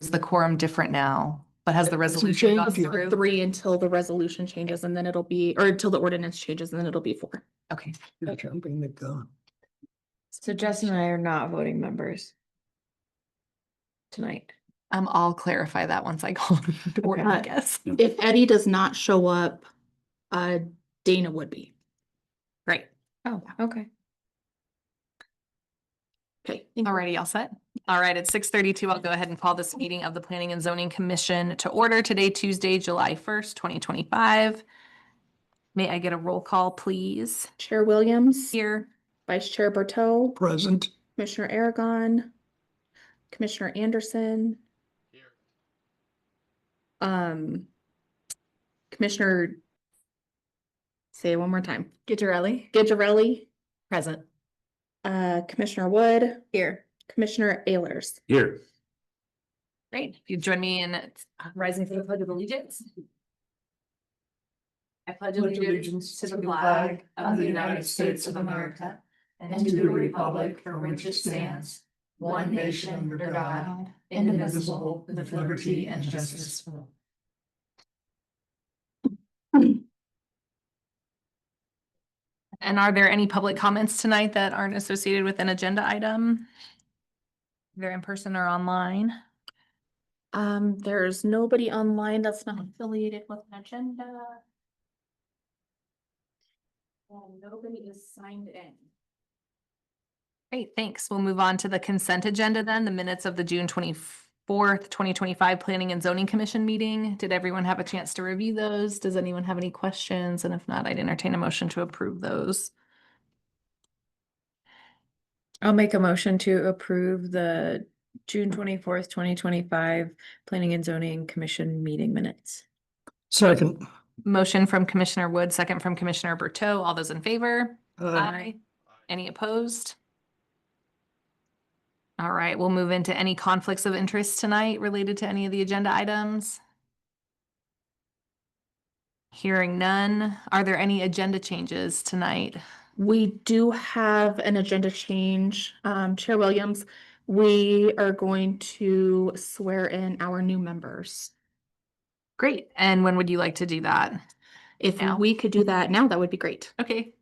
Is the quorum different now, but has the resolution Change gone to through? 3 until the resolution changes and then it'll be, or until the ordinance changes and then it'll be 4. Okay, You're jumping the gun. So Justin and I are not voting members tonight. I'll clarify that once I call to order, I guess. If Eddie does not show up, Dana would be. Great. Oh, okay. Okay. Alrighty, all set? All right, it's 6:32. I'll go ahead and call this meeting of the Planning and Zoning Commission to order today, Tuesday, July 1st, 2025. May I get a roll call, please? Chair Williams. Here. Vice Chair Berteau. Present. Commissioner Aragon. Commissioner Anderson. Here. Commissioner. Say it one more time. Gittarelli? Gidgerelli. Present. Commissioner Wood. Here. Commissioner Ayers. Here. Great. If you join me in rising for the Pledge of Allegiance. I pledge allegiance to the flag of the United States of America and to the republic for which it stands, one nation under God, indivisible, with liberty and justice for all. And are there any public comments tonight that aren't associated with an agenda item? They're in person or online? There's nobody online that's not affiliated with an agenda. And nobody is signed in. Great, thanks. We'll move on to the consent agenda then, the minutes of the June 24th, 2025 Planning and Zoning Commission meeting. Did everyone have a chance to review those? Does anyone have any questions? And if not, I'd entertain a motion to approve those. I'll make a motion to approve the June 24th, 2025 Planning and Zoning Commission meeting minutes. Second. Motion from Commissioner Wood, second from Commissioner Berteau. All those in favor? Aye. Any opposed? All right, we'll move into any conflicts of interest tonight related to any of the agenda items. Hearing none. Are there any agenda changes tonight? We do have an agenda change. Chair Williams, we are going to swear in our new members. Great. And when would you like to do that? If Now? we could do that now, that would be great. Okay,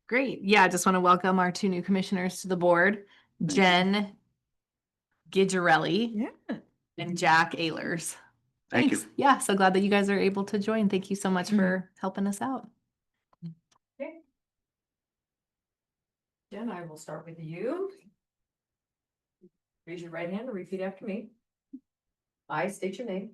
great. Yeah, I just want to welcome our two new commissioners to the board, Jen Gidgerelli Yeah. and Jack Ayers. Thank you. Thanks. Yeah, so glad that you guys are able to join. Thank you so much for helping us out. Jen, I will start with you. Raise your right hand and repeat after me. I state your name.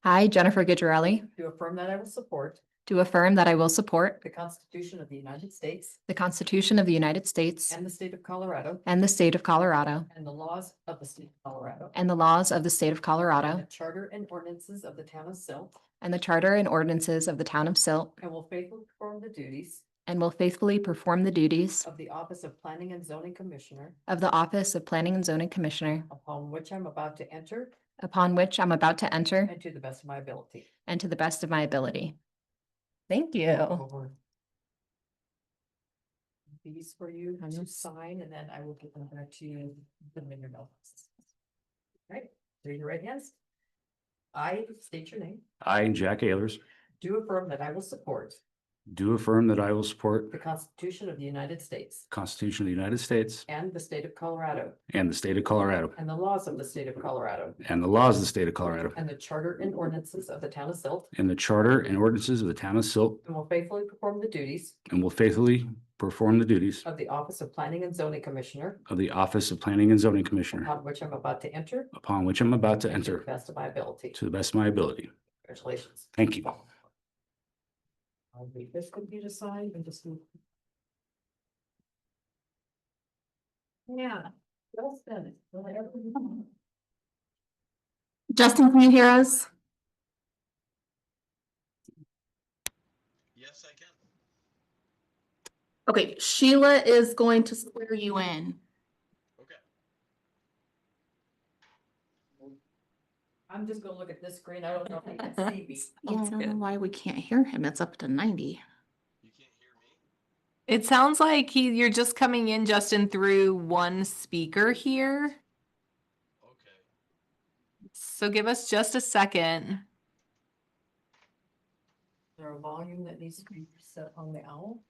I, Jennifer Gidgerelli, Do affirm that I will support do affirm that I will support the Constitution of the United States the Constitution of the United States and the state of Colorado and the state of Colorado and the laws of the state of Colorado and the laws of the state of and Colorado the charter and ordinances of the town of Silt, and the charter and ordinances of the town of Silt, and will faithfully perform the duties and will faithfully perform the duties of the office of Planning and Zoning Commissioner of the office of Planning and Zoning Commissioner upon which I'm about to enter upon which I'm about to enter and to the best of my ability. and to the best of my ability. Thank you. Over. These for you to sign, and then I will give them back to you, put them in your mailbox. Right, raise your right hands. I state your name, I, Jack Ayers, do affirm that I will support do affirm that I will support the Constitution of the United States the Constitution of the United States and the state of Colorado and the state of Colorado and the laws of the state of Colorado and the laws of the state of Colorado and the charter and ordinances of the town of Silt, and the charter and ordinances of the town of Silt, and will faithfully perform the duties and will faithfully perform the duties of the office of Planning and Zoning Commissioner of the office of Planning and Zoning Commissioner upon which I'm about to enter upon which I'm about to and to the enter best of my ability. to the best of my ability. Congratulations. Thank you. I'll leave this with you to sign and just. Yeah. Well said. Justin, can you hear us? Yes, I can. Okay, Sheila is going to swear you in. Okay. I'm just gonna look at this screen. I don't know if you can see me. Yeah, I don't know why we can't hear him. It's up to 90. You can't hear me? It sounds like you're just coming in, Justin, through one speaker here. Okay. So give us just a second. Is there a volume that needs to be set on the owl?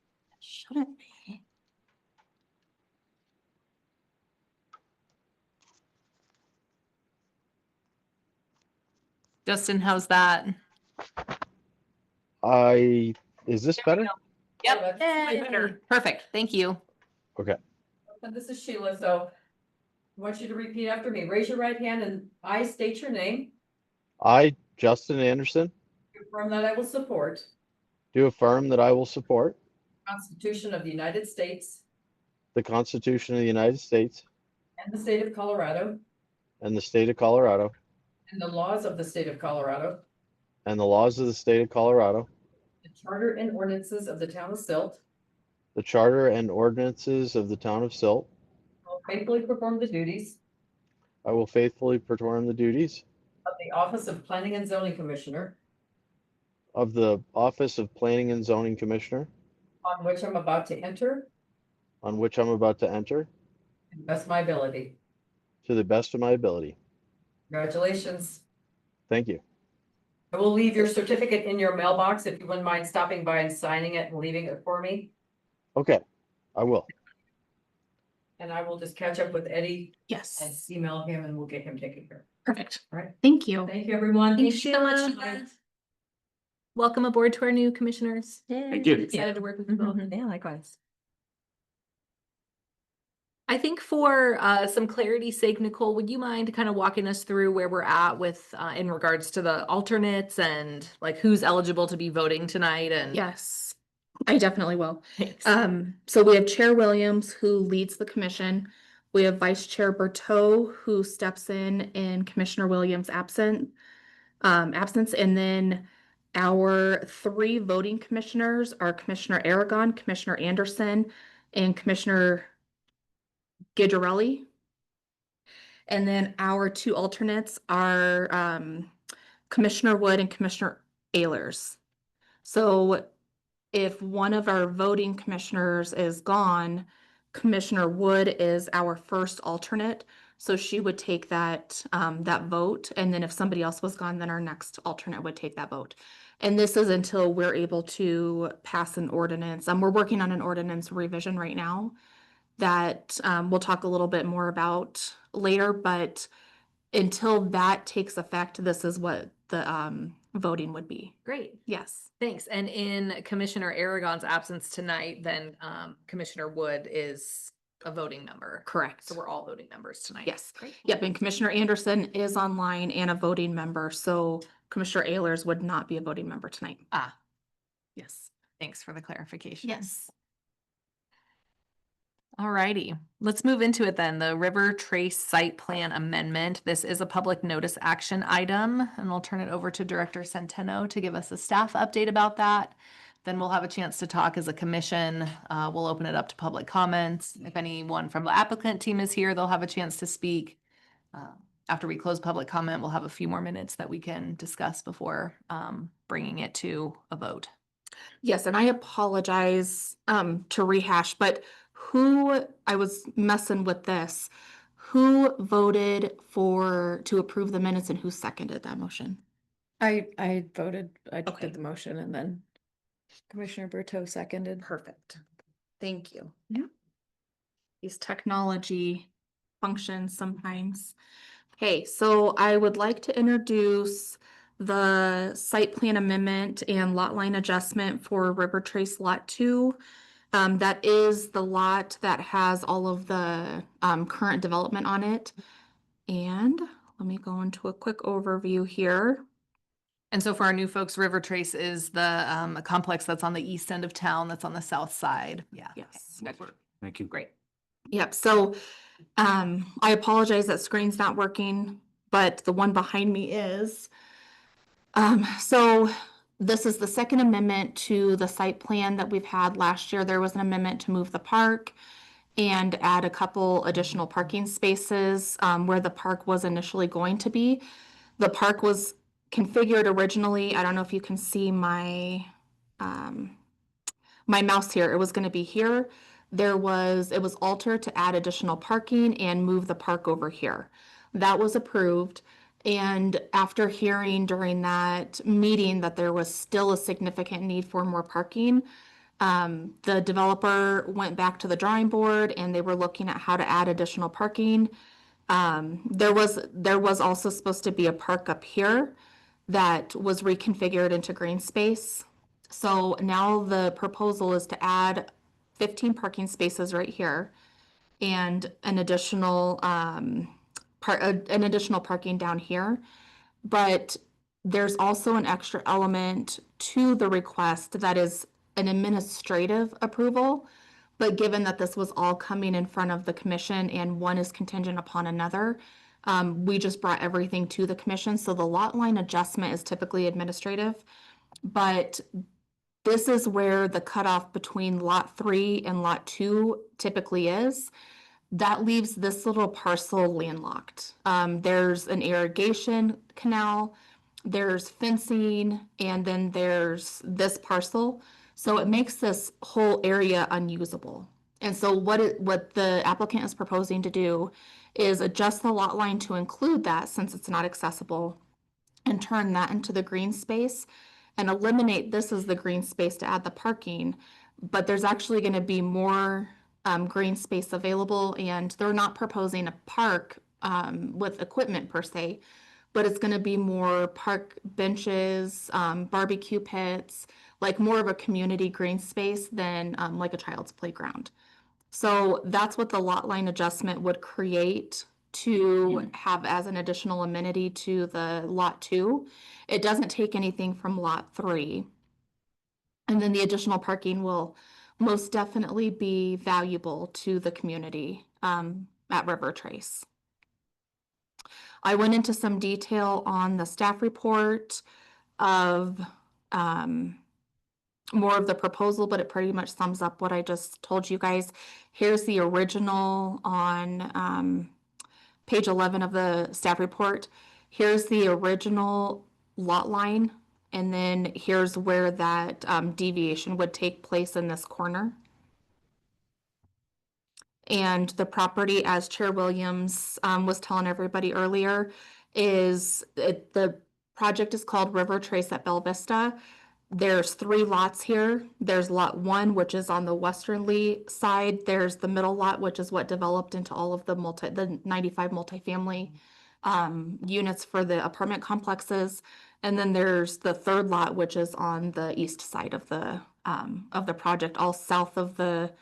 Shouldn't be. Justin, how's that? Is this better? Yep. Yay. Better. Perfect. Thank you. Okay. And this is Sheila, so I want you to repeat after me. Raise your right hand and I state your name. I, Justin Anderson, Confirm that I will support do affirm that I will support the Constitution of the United States the Constitution of the United States and the state of Colorado and the state of Colorado and the laws of the state of Colorado, and the laws of the state of Colorado, the charter and ordinances of the town of Silt. the charter and ordinances of the town of Silt. I will faithfully perform the duties I will faithfully perform the duties of the office of Planning and Zoning Commissioner, of the office of Planning and Zoning Commissioner, on which I'm about to enter, on which I'm about to enter, to the best of my ability. to the best of my ability. Congratulations. Thank you. I will leave your certificate in your mailbox if you wouldn't mind stopping by and signing it and leaving it for me. Okay, I will. And I will just catch up with Eddie and Yes, email him and we'll get him taken care perfect. of. All right. Thank you. Thank you, everyone. Thanks so much, Sheila. Sheila. Welcome aboard to our new commissioners. Thank you. Excited to work with you both. Yeah, likewise. I think for some clarity's sake, Nicole, would you mind kind of walking us through where we're at with in regards to the alternates and like who's eligible to be voting tonight and Yes, I definitely will. Thanks. So we have Chair Williams, who leads the commission. We have Vice Chair Berteau, who steps in Commissioner Williams' absence. And then our three voting commissioners are Commissioner Aragon, Commissioner Anderson, and Commissioner Gigerelli. And then our two alternates are Commissioner Wood and Commissioner Ehlers. So if one of our voting commissioners is gone, Commissioner Wood is our first alternate. So she would take that vote. And then if somebody else was gone, then our next alternate would take that vote. And this is until we're able to pass an ordinance. We're working on an ordinance revision right now that we'll talk a little bit more about later, but until that takes effect, this is what the voting would be. Great. Yes. Thanks. And in Commissioner Aragon's absence tonight, then Commissioner Wood is a voting member. Correct. So we're all voting members tonight. Yes. Great. Yep, and Commissioner Anderson is online and a voting member, so Commissioner Ehlers would not be a voting member tonight. Ah, Yes. thanks for the clarification. Yes. Alrighty, let's move into it then. The River Trace Site Plan Amendment. This is a public notice action item, and I'll turn it over to Director Centeno to give us a staff update about that. Then we'll have a chance to talk as a commission. We'll open it up to public comments. If anyone from the applicant team is here, they'll have a chance to speak. After we close public comment, we'll have a few more minutes that we can discuss before bringing it to a vote. Yes, and I apologize to rehash, but I was messing with this. Who voted to approve the minutes and who seconded that motion? I voted, I Okay. did the motion and then Commissioner Berteau seconded. Perfect. Thank you. Yeah. These technology functions sometimes. Okay, so I would like to introduce the site plan amendment and lot line adjustment for River Trace Lot 2. That is the lot that has all of the current development on it. And let me go into a quick overview here. And so for our new folks, River Trace is the a complex that's on the east end of town, that's on the south side. Yeah. Yes. Okay, good. Thank you. Great. Yep, so I apologize that screen's not working, but the one behind me is. So this is the second amendment to the site plan that we've had last year. There was an amendment to move the park and add a couple additional parking spaces where the park was initially going to be. The park was configured originally, I don't know if you can see my my mouse here, it was gonna be here. It was altered to add additional parking and move the park over here. That was approved. And after hearing during that meeting that there was still a significant need for more parking, the developer went back to the drawing board and they were looking at how to add additional parking. There was also supposed to be a park up here that was reconfigured into green space. So now the proposal is to add 15 parking spaces right here and an additional parking down here. But there's also an extra element to the request that is an administrative approval. But given that this was all coming in front of the commission and one is contingent upon another, we just brought everything to the commission. So the lot line adjustment is typically administrative, but this is where the cutoff between lot 3 and lot 2 typically is. That leaves this little parcel landlocked. There's an irrigation canal, there's fencing, and then there's this parcel. So it makes this whole area unusable. And so what the applicant is proposing to do is adjust the lot line to include that since it's not accessible and turn that into the green space and eliminate this as the green space to add the parking. But there's actually going to be more green space available, and they're not proposing a park with equipment per se, but it's going to be more park benches, barbecue pits, like more of a community green space than like a child's playground. So that's what the lot line adjustment would create to have as an additional amenity to the lot 2. It doesn't take anything from lot 3. And then the additional parking will most definitely be valuable to the community at River Trace. I went into some detail on the staff report of more of the proposal, but it pretty much sums up what I just told you guys. Here's the original on page 11 of the staff report. Here's the original lot line, and then here's where that deviation would take place in this corner. And the property, as Chair Williams was telling everybody earlier, the project is called River Trace at Bella Vista. There's 3 lots here. There's lot 1, which is on the westernly side. There's the middle lot, which is what developed into all of the 95 multifamily units for the apartment complexes. And then there's the 3rd lot, which is on the east side of the project, all south of the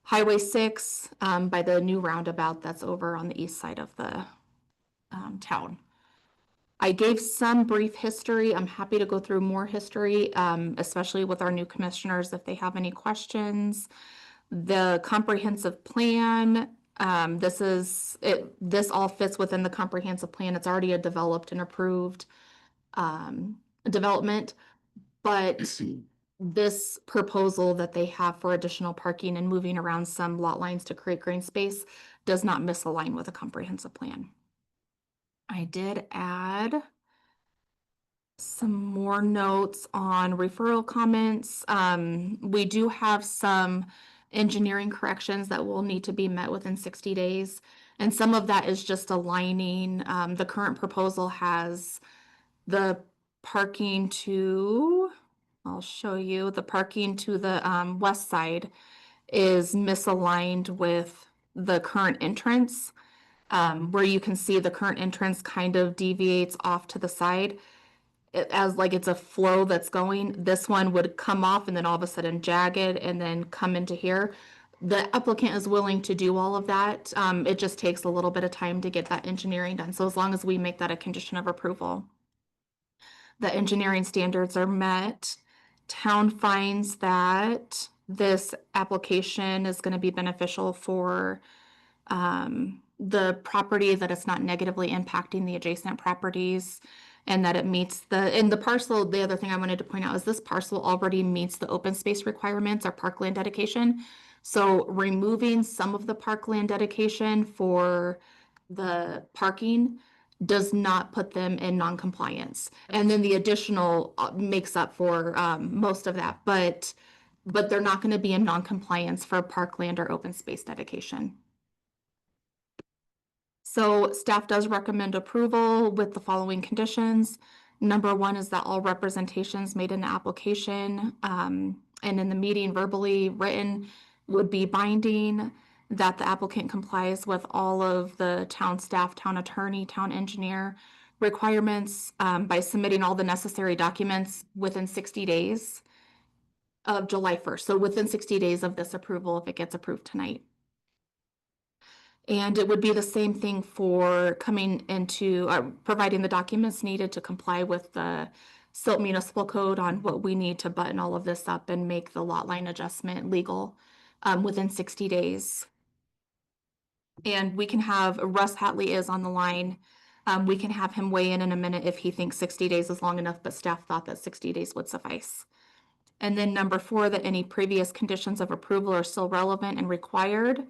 Highway 6 by the new roundabout that's over on the east side of the town. I gave some brief history. I'm happy to go through more history, especially with our new commissioners if they have any questions. The comprehensive plan, this all fits within the comprehensive plan. It's already a developed and approved development, but this proposal that they have for additional parking and moving around some lot lines to create green space does not misalign with a comprehensive plan. I did add some more notes on referral comments. We do have some engineering corrections that will need to be met within 60 days. And some of that is just aligning. The current proposal has the parking to, I'll show you, the parking to the west side is misaligned with the current entrance. Where you can see the current entrance kind of deviates off to the side. As like it's a flow that's going. This one would come off and then all of a sudden jagged and then come into here. The applicant is willing to do all of that. It just takes a little bit of time to get that engineering done. So as long as we make that a condition of approval, the engineering standards are met. Town finds that this application is going to be beneficial for the property, that it's not negatively impacting the adjacent properties, and that it meets the parcel. The other thing I wanted to point out is this parcel already meets the open space requirements or parkland dedication. So removing some of the parkland dedication for the parking does not put them in non-compliance. And then the additional makes up for most of that, but they're not going to be in non-compliance for parkland or open space dedication. So staff does recommend approval with the following conditions. Number one is that all representations made in the application, and in the meeting verbally written would be binding, that the applicant complies with all of the town staff, town attorney, town engineer requirements, by submitting all the necessary documents within 60 days of July 1st. So within 60 days of this approval, if it gets approved tonight. And it would be the same thing for coming into, providing the documents needed to comply with the Silt Municipal Code on what we need to button all of this up and make the lot line adjustment legal, within 60 days. And we can have, Russ Hatley is on the line. We can have him weigh in a minute if he thinks 60 days is long enough, but staff thought that 60 days would suffice. And then number 4, that any previous conditions of approval are still relevant and required.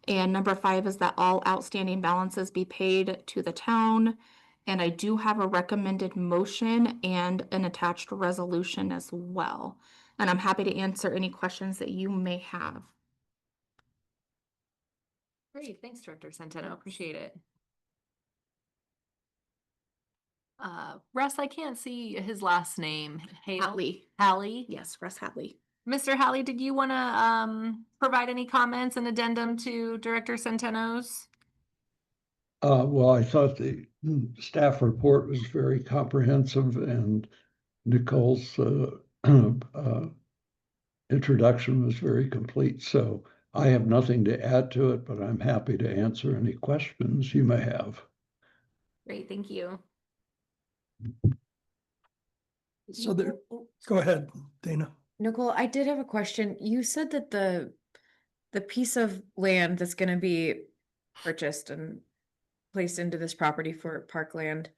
And number 5 is that all outstanding balances be paid to the town. And I do have a recommended motion and an attached resolution as well. And I'm happy to answer any questions that you may have. Great, thanks, Director Centeno, appreciate it. Russ, I can't see his last name. Hatley. Hallie? Yes, Russ Hatley. Mr. Hallie, did you want to provide any comments and addendum to Director Centeno's? Well, I thought the staff report was very comprehensive and Nicole's introduction was very complete. So I have nothing to add to it, but I'm happy to answer any questions you may have. Great, thank you. So there, go ahead, Dana. Nicole, I did have a question. You said that the piece of land that's gonna be purchased and placed into this property for parkland,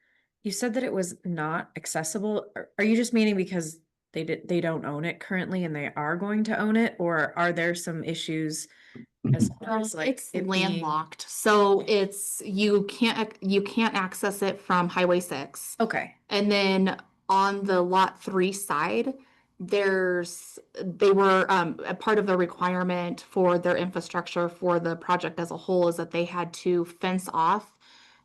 you said that it was not accessible. Are you just meaning because they don't own it currently and they are going to own it, or are there some issues as far as like It's it being- landlocked, so it's, you can't access it from Highway 6. Okay, And then on the Lot 3 side, they were, a part of the requirement for their infrastructure for the project as a whole is that they had to fence off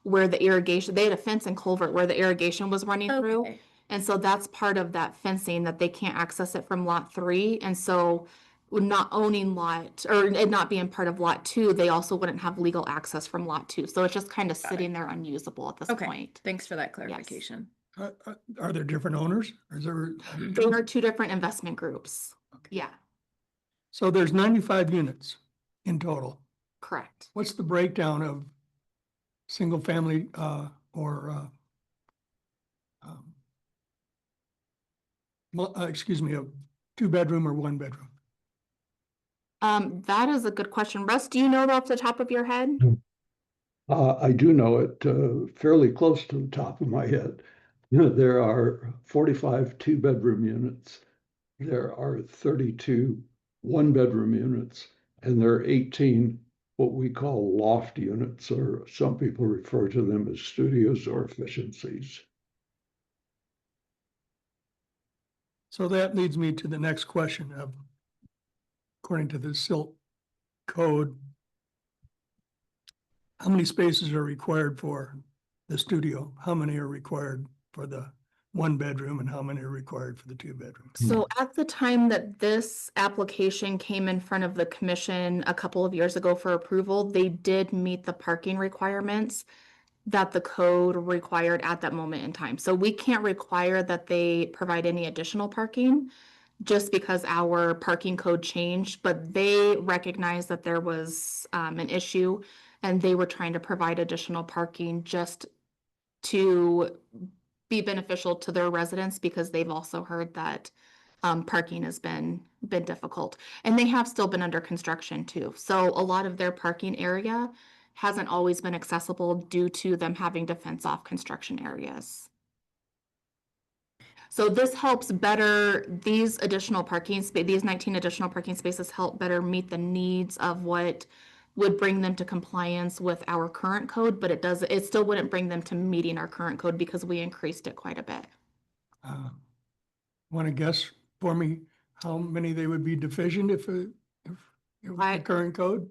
where the irrigation, they had a fence and culvert where the irrigation was running through. okay, And so that's part of that fencing, that they can't access it from Lot 3. And so not owning lot, or it not being part of Lot 2, they also wouldn't have legal access from Lot 2. So it's just kind of Got it. sitting there unusable at this okay. point. Thanks for that clarification. Are there different owners? Or is there? There are 2 different investment groups. Yeah, So there's 95 units in total. correct. What's the breakdown of single family or excuse me, a 2-bedroom or 1-bedroom? That is a good question. Russ, do you know off the top of your head? I do know it fairly close to the top of my head. There are 45 2-bedroom units. There are 32 1-bedroom units, and there are 18 what we call loft units, or some people refer to them as studios or efficiencies. So that leads me to the next question of, according to the SILT code, how many spaces are required for the studio? How many are required for the 1-bedroom and how many are required for the 2-bedroom? So at the time that this application came in front of the commission a couple of years ago for approval, they did meet the parking requirements that the code required at that moment in time. So we can't require that they provide any additional parking just because our parking code changed, but they recognized that there was an issue and they were trying to provide additional parking just to be beneficial to their residents, because they've also heard that parking has been difficult, and they have still been under construction too. So a lot of their parking area hasn't always been accessible due to them having to fence off construction areas. So this helps better, these 19 additional parking spaces help better meet the needs of what would bring them to compliance with our current code, but it still wouldn't bring them to meeting our current code because we increased it quite a bit. Want to guess for me how many they would be deficient if it was the current code?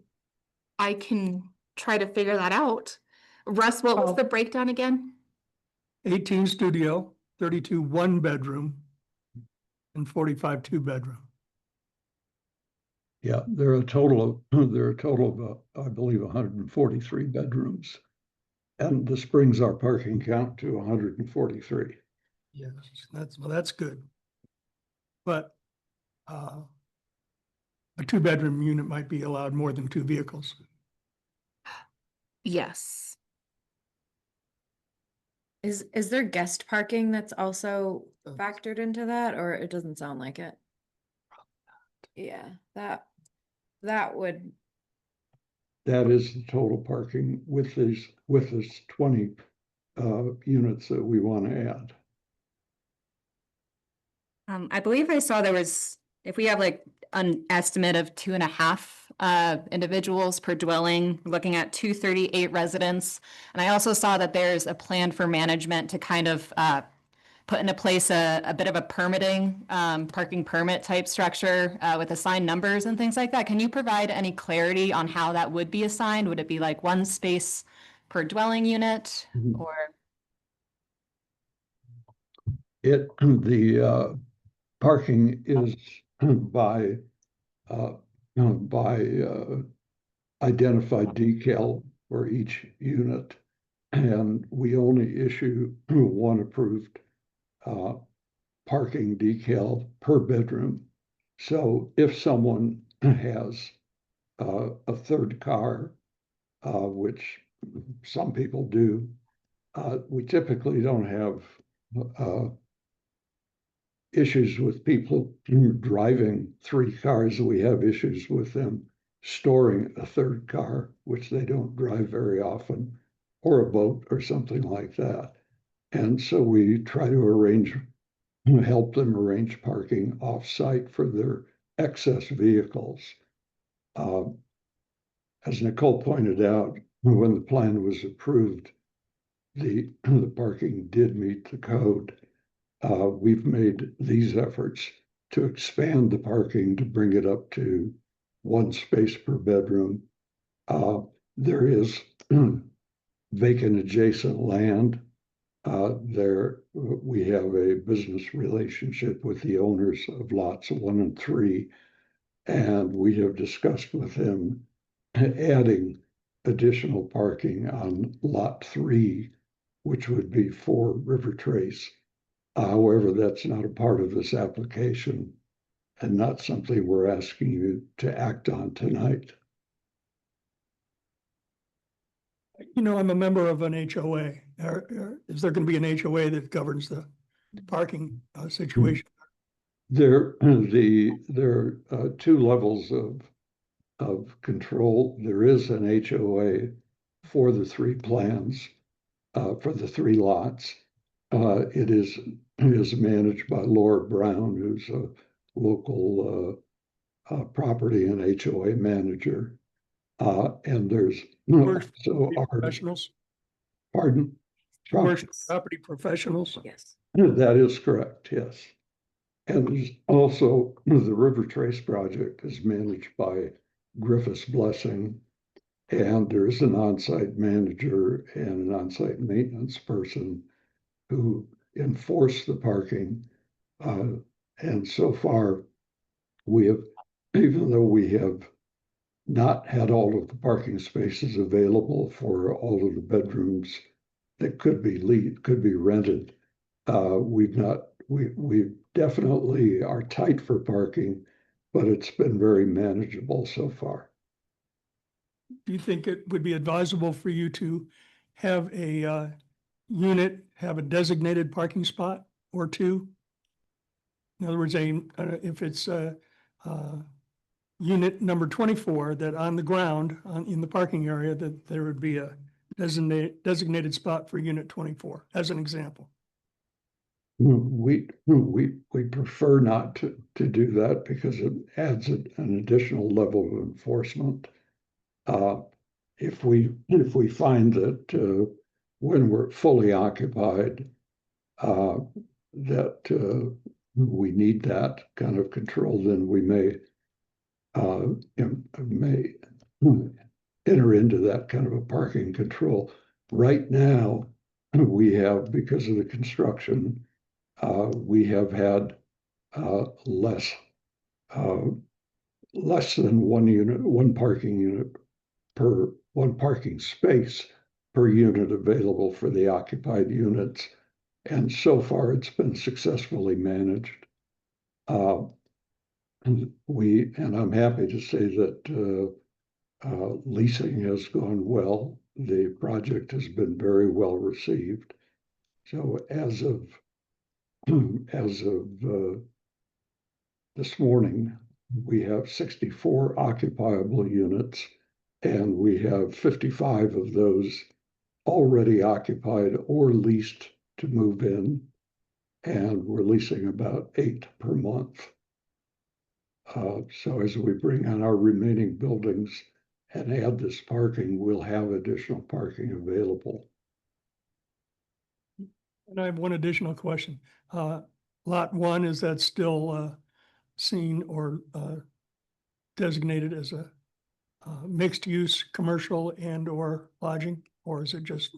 I can try to figure that out. Russ, what was Oh. the breakdown again? 18 studio, 32 one bedroom, and 45 two bedroom. Yeah, there are a total of, I believe, 143 bedrooms. And this brings our parking count to 143. Yes, that's good. But a two-bedroom unit might be allowed more than two vehicles. Yes. Is there guest parking that's also Oh. factored into that, or it doesn't sound like it? Yeah, that would, That is the total parking with this 20 units that we want to add. I believe I saw there was, if we have like an estimate of 2.5 individuals per dwelling, looking at 238 residents. And I also saw that there's a plan for management to kind of put into place a bit of a permitting, parking permit type structure with assigned numbers and things like that. Can you provide any clarity on how that would be assigned? Would it be like one space per dwelling unit Mhm. or? The parking is by identified decal for each unit, and we only issue one approved parking decal per bedroom. So if someone has a third car, which some people do, we typically don't have issues with people driving 3 cars. We have issues with them storing a third car, which they don't drive very often, or a boat or something like that. And so we try to help them arrange parking off-site for their excess vehicles. As Nicole pointed out, when the plan was approved, the parking did meet the code. We've made these efforts to expand the parking to bring it up to 1 space per bedroom. There is vacant adjacent land. There we have a business relationship with the owners of lots 1 and 3, and we have discussed with them adding additional parking on lot 3, which would be for River Trace. However, that's not a part of this application and not something we're asking you to act on tonight. You know, I'm a member of an HOA. Is there going to be an HOA that governs the parking situation? There are 2 levels of control. There is an HOA for the 3 plans, for the 3 lots. It is managed by Laura Brown, who's a local property and HOA manager. And there's Works so our, Professionals, pardon? works property professionals. yes. That is correct, yes. And there's also the River Trace project is managed by Griffiths Blessing, and there's an on-site manager and an on-site maintenance person who enforce the parking. And so far, we have, even though we have not had all of the parking spaces available for all of the bedrooms that could be rented, we definitely are tight for parking, but it's been very manageable so far. Do you think it would be advisable for you to have a unit have a designated parking spot or 2? In other words, if it's unit number 24, that on the ground in the parking area, that there would be a designated spot for unit 24, as an example. We prefer not to do that because it adds an additional level of enforcement. If we find that when we're fully occupied, that we need that kind of control, then we may enter into that kind of a parking control. Right now, we have, because of the construction, we have had less than one parking unit per one parking space per unit available for the occupied units. And so far, it's been successfully managed. And I'm happy to say that leasing has gone well. The project has been very well received. So as of this morning, we have 64 occupiable units, and we have 55 of those already occupied or leased to move in, and we're leasing about 8 per month. So as we bring on our remaining buildings and add this parking, we'll have additional parking available. And I have one additional question. Lot 1, is that still seen or designated as a mixed use commercial and or lodging, or is it just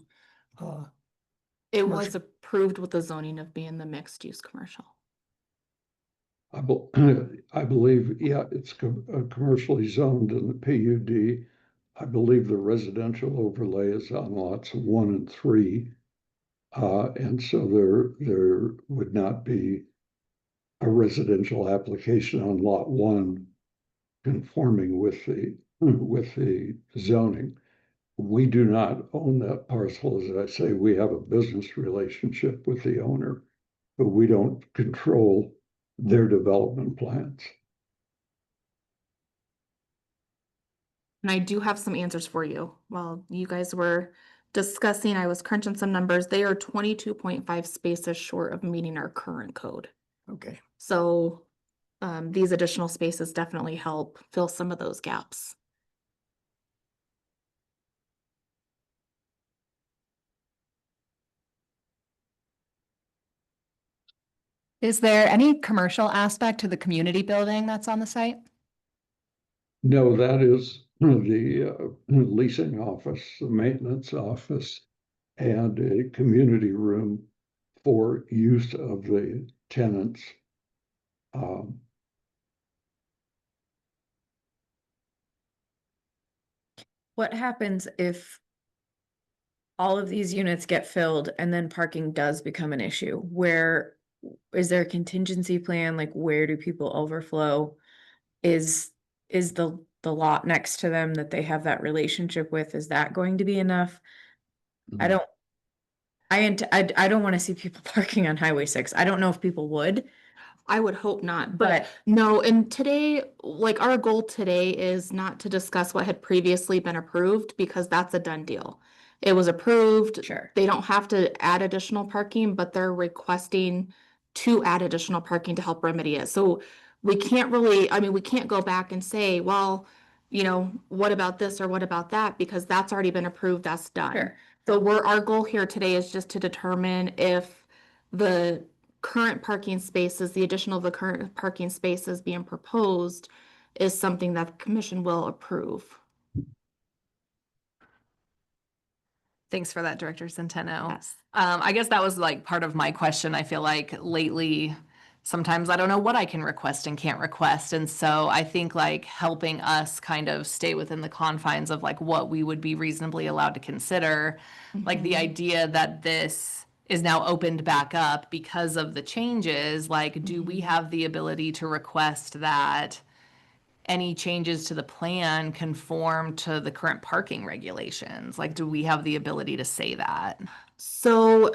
It was commercial? approved with the zoning of being the mixed use commercial. I believe, yeah, it's commercially zoned in the PUD. I believe the residential overlay is on lots 1 and 3. And so there would not be a residential application on lot 1 conforming with the zoning. We do not own that parcel. As I say, we have a business relationship with the owner, but we don't control their development plans. And I do have some answers for you. While you guys were discussing, I was crunching some numbers. They are 22.5 spaces short of meeting our current code. Okay. So these additional spaces definitely help fill some of those gaps. Is there any commercial aspect to the community building that's on the site? No, that is the leasing office, the maintenance office, and a community room for use of the tenants. What happens if all of these units get filled and then parking does become an issue? Where is there a contingency plan? Like, where do people overflow? Is the lot next to them that they have that relationship with, is that going to be enough? I don't want to see people parking on Highway 6. I don't know if people would, I would hope not, but but no, and today, like our goal today is not to discuss what had previously been approved because that's a done deal. It was approved. sure. They don't have to add additional parking, but they're requesting to add additional parking to help remedy it. So we can't really, I mean, we can't go back and say, well, you know, what about this or what about that? Because that's already been approved, that's done. Sure. So our goal here today is just to determine if the current parking spaces, the addition of the current parking spaces being proposed is something that the commission will approve. Thanks for that, Director Centeno. Yes. I guess that was like part of my question. I feel like lately, sometimes I don't know what I can request and can't request. And so I think like helping us kind of stay within the confines of like what we would be reasonably allowed to consider, like the Mhm. idea that this is now opened back up because of the changes, like do we have the ability to request that any changes to the plan conform to the current parking regulations? Like, do we have the ability to say that? So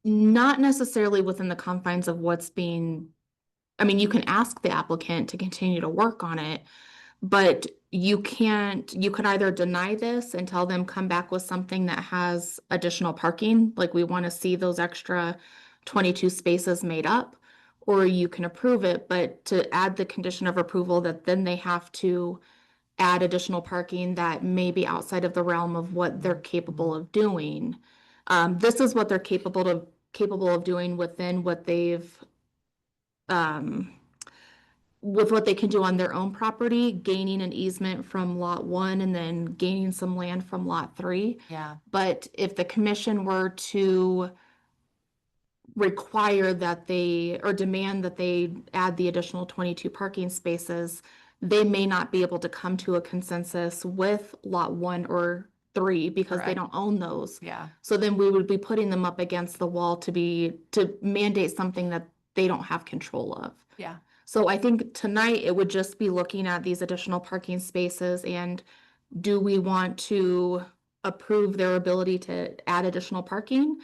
not necessarily within the confines of what's being, I mean, you can ask the applicant to continue to work on it, but you could either deny this and tell them come back with something that has additional parking, like we want to see those extra 22 spaces made up, or you can approve it, but to add the condition of approval that then they have to add additional parking that may be outside of the realm of what they're capable of doing. This is what they're capable of doing within what they've with what they can do on their own property, gaining an easement from lot 1 and then gaining some land from lot 3. Yeah. But if the commission were to require that they, or demand that they add the additional 22 parking spaces, they may not be able to come to a consensus with lot 1 or 3 because they Correct. don't own those. Yeah. So then we would be putting them up against the wall to mandate something that they don't have control of. Yeah. So I think tonight it would just be looking at these additional parking spaces and do we want to approve their ability to add additional parking?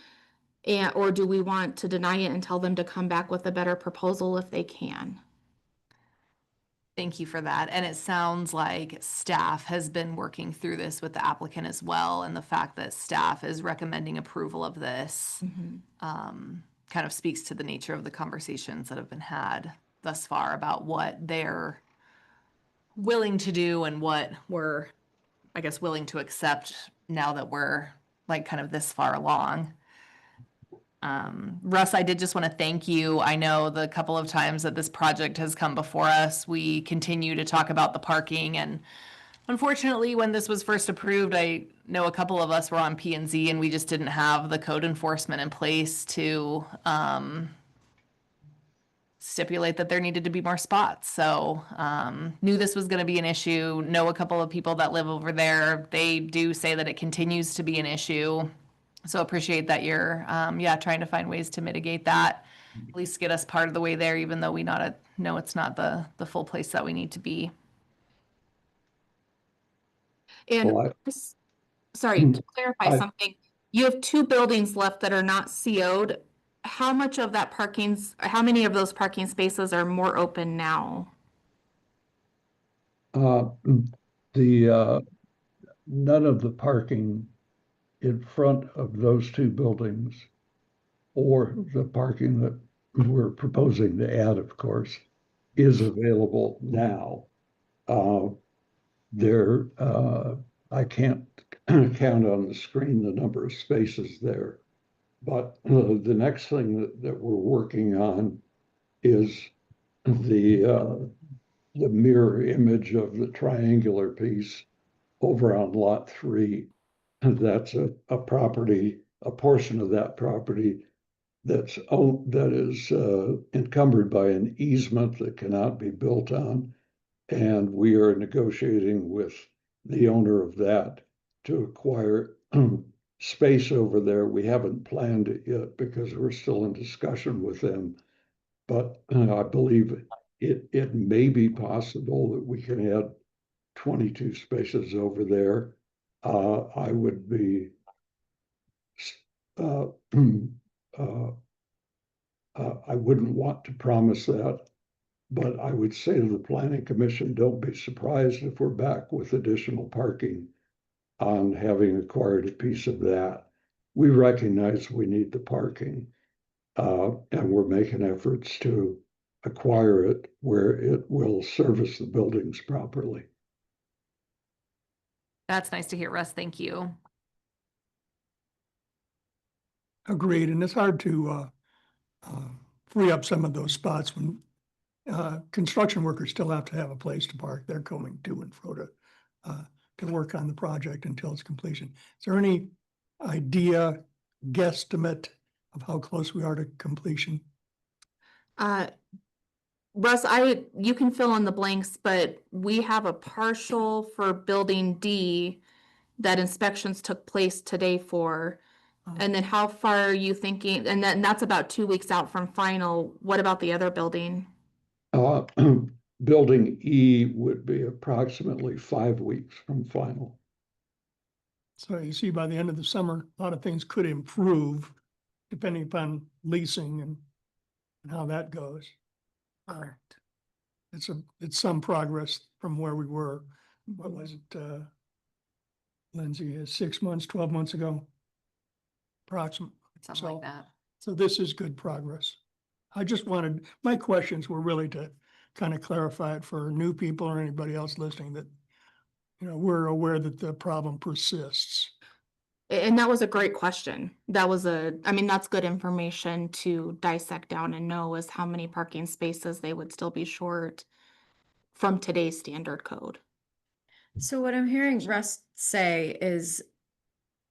And, or do we want to deny it and tell them to come back with a better proposal if they can? Thank you for that. And it sounds like staff has been working through this with the applicant as well. And the fact that staff is recommending approval of this kind of speaks to the nature of the conversations that have been had thus far about what they're willing to do and what we're, I guess, willing to accept now that we're like kind of this far along. Russ, I did just want to thank you. I know the couple of times that this project has come before us, we continue to talk about the parking, and unfortunately, when this was first approved, I know a couple of us were on P&Z and we just didn't have the code enforcement in place to stipulate that there needed to be more spots. So knew this was going to be an issue. Know a couple of people that live over there. They do say that it continues to be an issue. So appreciate that you're, trying to find ways to mitigate that, at least get us part of the way there, even though we know it's not the full place that we need to be. And Well, sorry, to clarify I- something, you have 2 buildings left that are not CO'd. How much of that how many of those parking spaces are more open now? None of the parking in front of those 2 buildings or the parking that we're proposing to add, of course, is available now. I can't count on the screen the number of spaces there. But the next thing that we're working on is the mirror image of the triangular piece over on lot 3. That's a portion of that property that is encumbered by an easement that cannot be built on. And we are negotiating with the owner of that to acquire space over there. We haven't planned it yet because we're still in discussion with them. But I believe it may be possible that we can add 22 spaces over there. I would be I wouldn't want to promise that, but I would say to the Planning Commission, don't be surprised if we're back with additional parking on having acquired a piece of that. We recognize we need the parking, and we're making efforts to acquire it where it will service the buildings properly. That's nice to hear, Russ. Thank you. Agreed, and it's hard to free up some of those spots when construction workers still have to have a place to park. They're going to and fro to work on the project until its completion. Is there any idea, guesstimate of how close we are to completion? Russ, you can fill in the blanks, but we have a partial for building D that inspections took place today for. And then how far are you thinking? And that's about 2 weeks out from final. What about the other building? Building E would be approximately 5 weeks from final. So you see, by the end of the summer, a lot of things could improve depending upon leasing and how that goes. Correct. It's some progress from where we were. What was it, Lindsay, 6 months, 12 months ago? Approximately. Something like that. So this is good progress. I just wanted, my questions were really to kind of clarify it for new people or anybody else listening that, we're aware that the problem persists. And that was a great question. That's good information to dissect down and know is how many parking spaces they would still be short. from today's standard code. So what I'm hearing Russ say is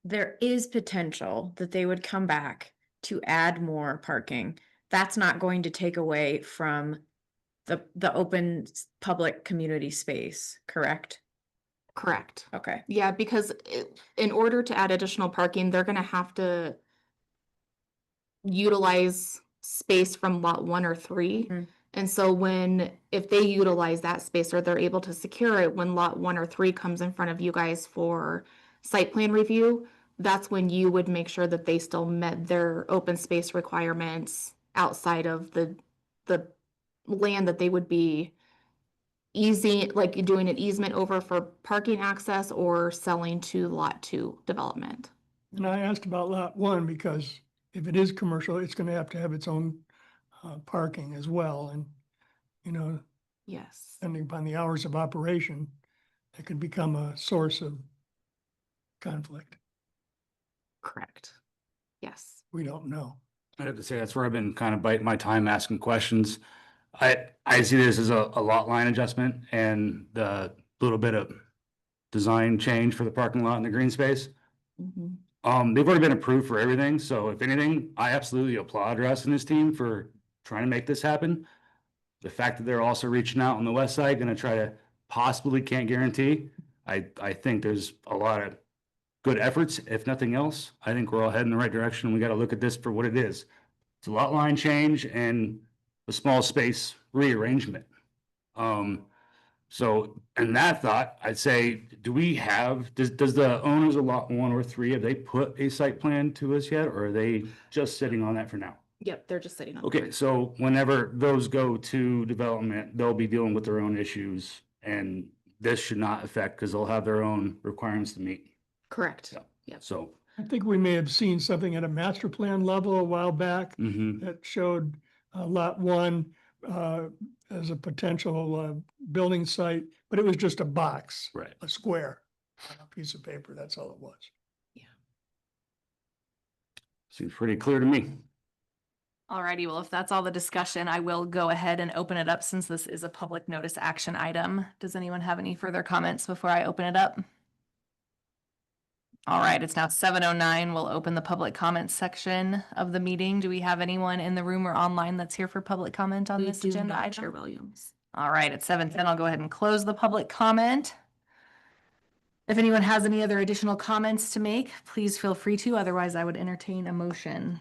there is potential that they would come back to add more parking. That's not going to take away from the open public community space, correct? Correct. Okay. Yeah, because in order to add additional parking, they're gonna have to utilize space from lot 1 or 3. Mm. And so if they utilize that space or they're able to secure it, when lot 1 or 3 comes in front of you guys for site plan review, that's when you would make sure that they still met their open space requirements outside of the land that they would be like doing an easement over for parking access or selling to lot 2 development. And I asked about lot 1 because if it is commercial, it's gonna have to have its own parking as well. And, you know, Yes. depending upon the hours of operation, it could become a source of conflict. Correct. Yes. We don't know. I have to say, that's where I've been kind of biting my time asking questions. I see this as a lot line adjustment and the little bit of design change for the parking lot and the green space. Mhm. They've already been approved for everything, so if anything, I absolutely applaud Russ and his team for trying to make this happen. The fact that they're also reaching out on the west side, gonna try to possibly, can't guarantee. I think there's a lot of good efforts, if nothing else. I think we're all heading in the right direction. We gotta look at this for what it is. It's a lot line change and a small space rearrangement. So in that thought, I'd say, does the owners of lot 1 or 3, have they put a site plan to us yet, or are they just sitting on that for now? Yep, they're just sitting on. Okay, so whenever those go to development, they'll be dealing with their own issues, and this should not affect, because they'll have their own requirements to meet. Correct. Yeah. Yep. So, I think we may have seen something at a master plan level a while back mhm. that showed lot 1 as a potential building site, but it was just a box, Right. a square, on a piece of paper. That's all it was. Seems pretty clear to me. Alrighty, well, if that's all the discussion, I will go ahead and open it up since this is a public notice action item. Does anyone have any further comments before I open it up? All right, it's now 7:09. We'll open the public comments section of the meeting. Do we have anyone in the room or online that's here for public comment on We this do agenda not, Chair item? Williams. All right, at 7:10, I'll go ahead and close the public comment. If anyone has any other additional comments to make, please feel free to. Otherwise, I would entertain a motion.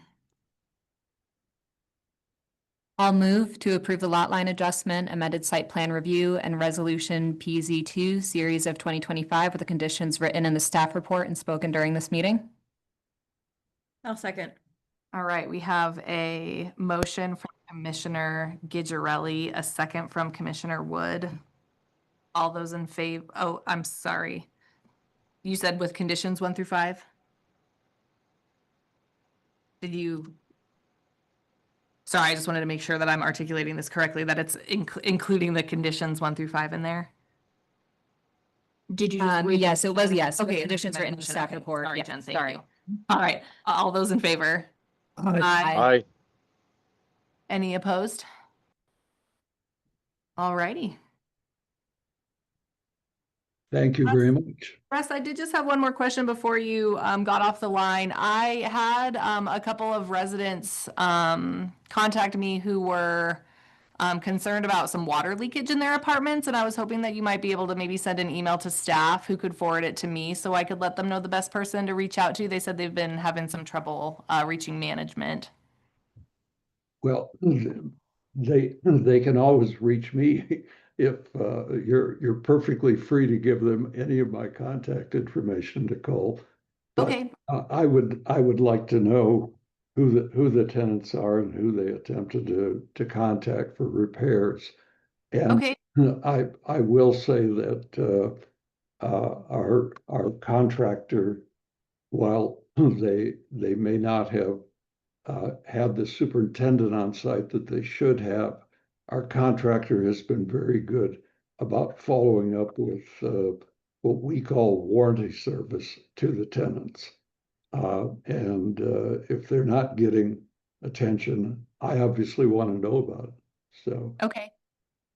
I'll move to approve the lot line adjustment, amended site plan review, and resolution PZ2 series of 2025 with the conditions written in the staff report and spoken during this meeting. I'll second. All right, we have a motion from Commissioner Gidgerelli, a second from Commissioner Wood. All those in favor, oh, I'm sorry. You said with conditions 1 through 5? Did you? Sorry, I just wanted to make sure that I'm articulating this correctly, that it's including the conditions 1 through 5 in there. Did you just read? Yes, it was, yes. with Okay. conditions written in the staff Okay, report. Sorry, Yeah, Jen, thank sorry. you. All right, all those in favor? Aye. Aye. Any opposed? All righty. Thank you very much. Russ, I did just have one more question before you got off the line. I had a couple of residents contact me who were concerned about some water leakage in their apartments, and I was hoping that you might be able to maybe send an email to staff who could forward it to me so I could let them know the best person to reach out to. They said they've been having some trouble reaching management. Well, they can always reach me if you're perfectly free to give them any of my contact information, Nicole. But, Okay. I would like to know who the tenants are and who they attempted to contact for repairs. And Okay. I will say that our contractor, while they may not have had the superintendent on site that they should have, our contractor has been very good about following up with what we call warranty service to the tenants. And if they're not getting attention, I obviously want to know about it. So Okay.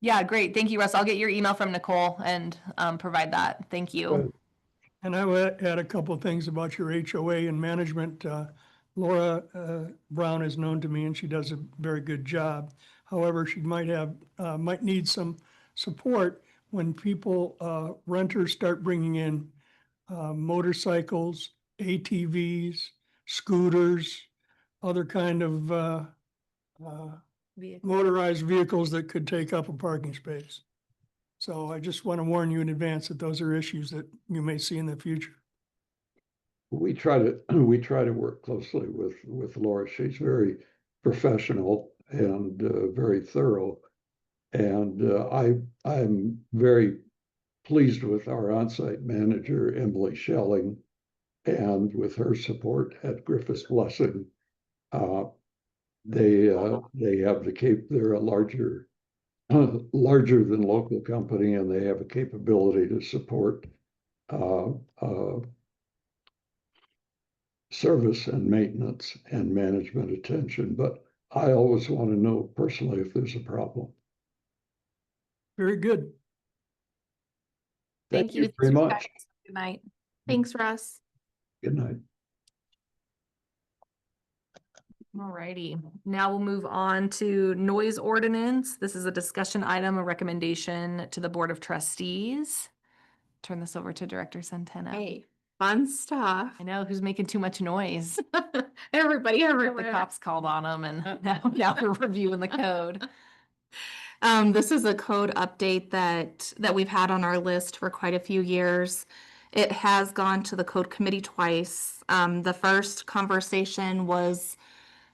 Yeah, great. Thank you, Russ. I'll get your email from Nicole and provide that. Thank you. Good. And I would add a couple of things about your HOA and management. Laura Brown is known to me and she does a very good job. However, she might need some support when people, renters start bringing in motorcycles, ATVs, scooters, other kind of motorized vehicles that could take up a parking space. So I just want to warn you in advance that those are issues that you may see in the future. We try to work closely with Laura. She's very professional and very thorough. And I'm very pleased with our on-site manager, Emily Schelling, and with her support at Griffiths Blessing. They have they're a larger than local company, and they have a capability to support service and maintenance and management attention. But I always want to know personally if there's a problem. Very good. Thank you very much. Good night. Thanks, Russ. Good night. Alrighty, now we'll move on to noise ordinance. This is a discussion item, a recommendation to the Board of Trustees. Turn this over to Director Centeno. Hey, fun stuff. I know who's making too much noise. Everybody The everywhere. cops called on them and now we're reviewing the code. This is a code update that we've had on our list for quite a few years. It has gone to the code committee twice. The first conversation was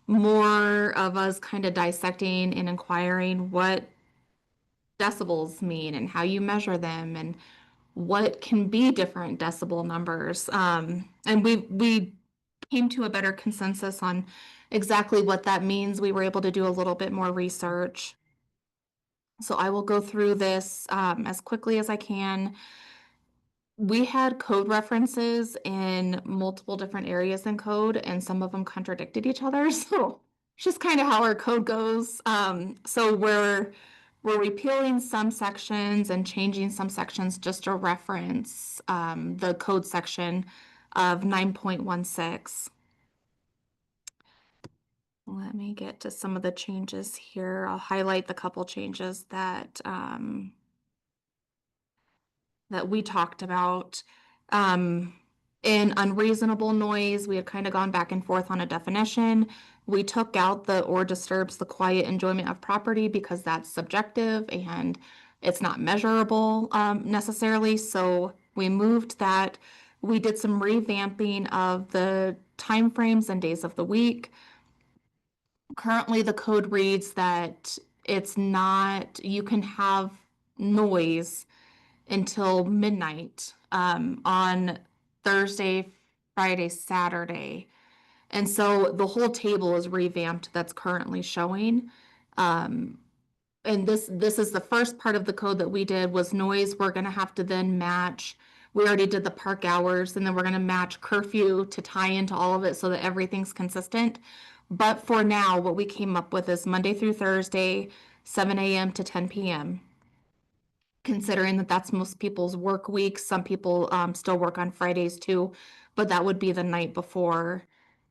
more of us kind of dissecting and inquiring what decibels mean and how you measure them and what can be different decibel numbers. And we came to a better consensus on exactly what that means. We were able to do a little bit more research. So I will go through this as quickly as I can. We had code references in multiple different areas in code, and some of them contradicted each other. So it's just kind of how our code goes. So we're repealing some sections and changing some sections just to reference the code section of 9.16. Let me get to some of the changes here. I'll highlight the couple changes that that we talked about. In unreasonable noise, we had kind of gone back and forth on a definition. We took out the or disturbs the quiet enjoyment of property because that's subjective and it's not measurable necessarily. So we moved that. We did some revamping of the timeframes and days of the week. Currently, the code reads that it's not, you can have noise until midnight on Thursday, Friday, Saturday. And so the whole table is revamped that's currently showing. And this is the first part of the code that we did was noise. We're going to have to then match. We already did the park hours, and then we're going to match curfew to tie into all of it so that everything's consistent. But for now, what we came up with is Monday through Thursday, 7 a.m. to 10 p.m. Considering that that's most people's work weeks. Some people still work on Fridays too, but that would be the night before.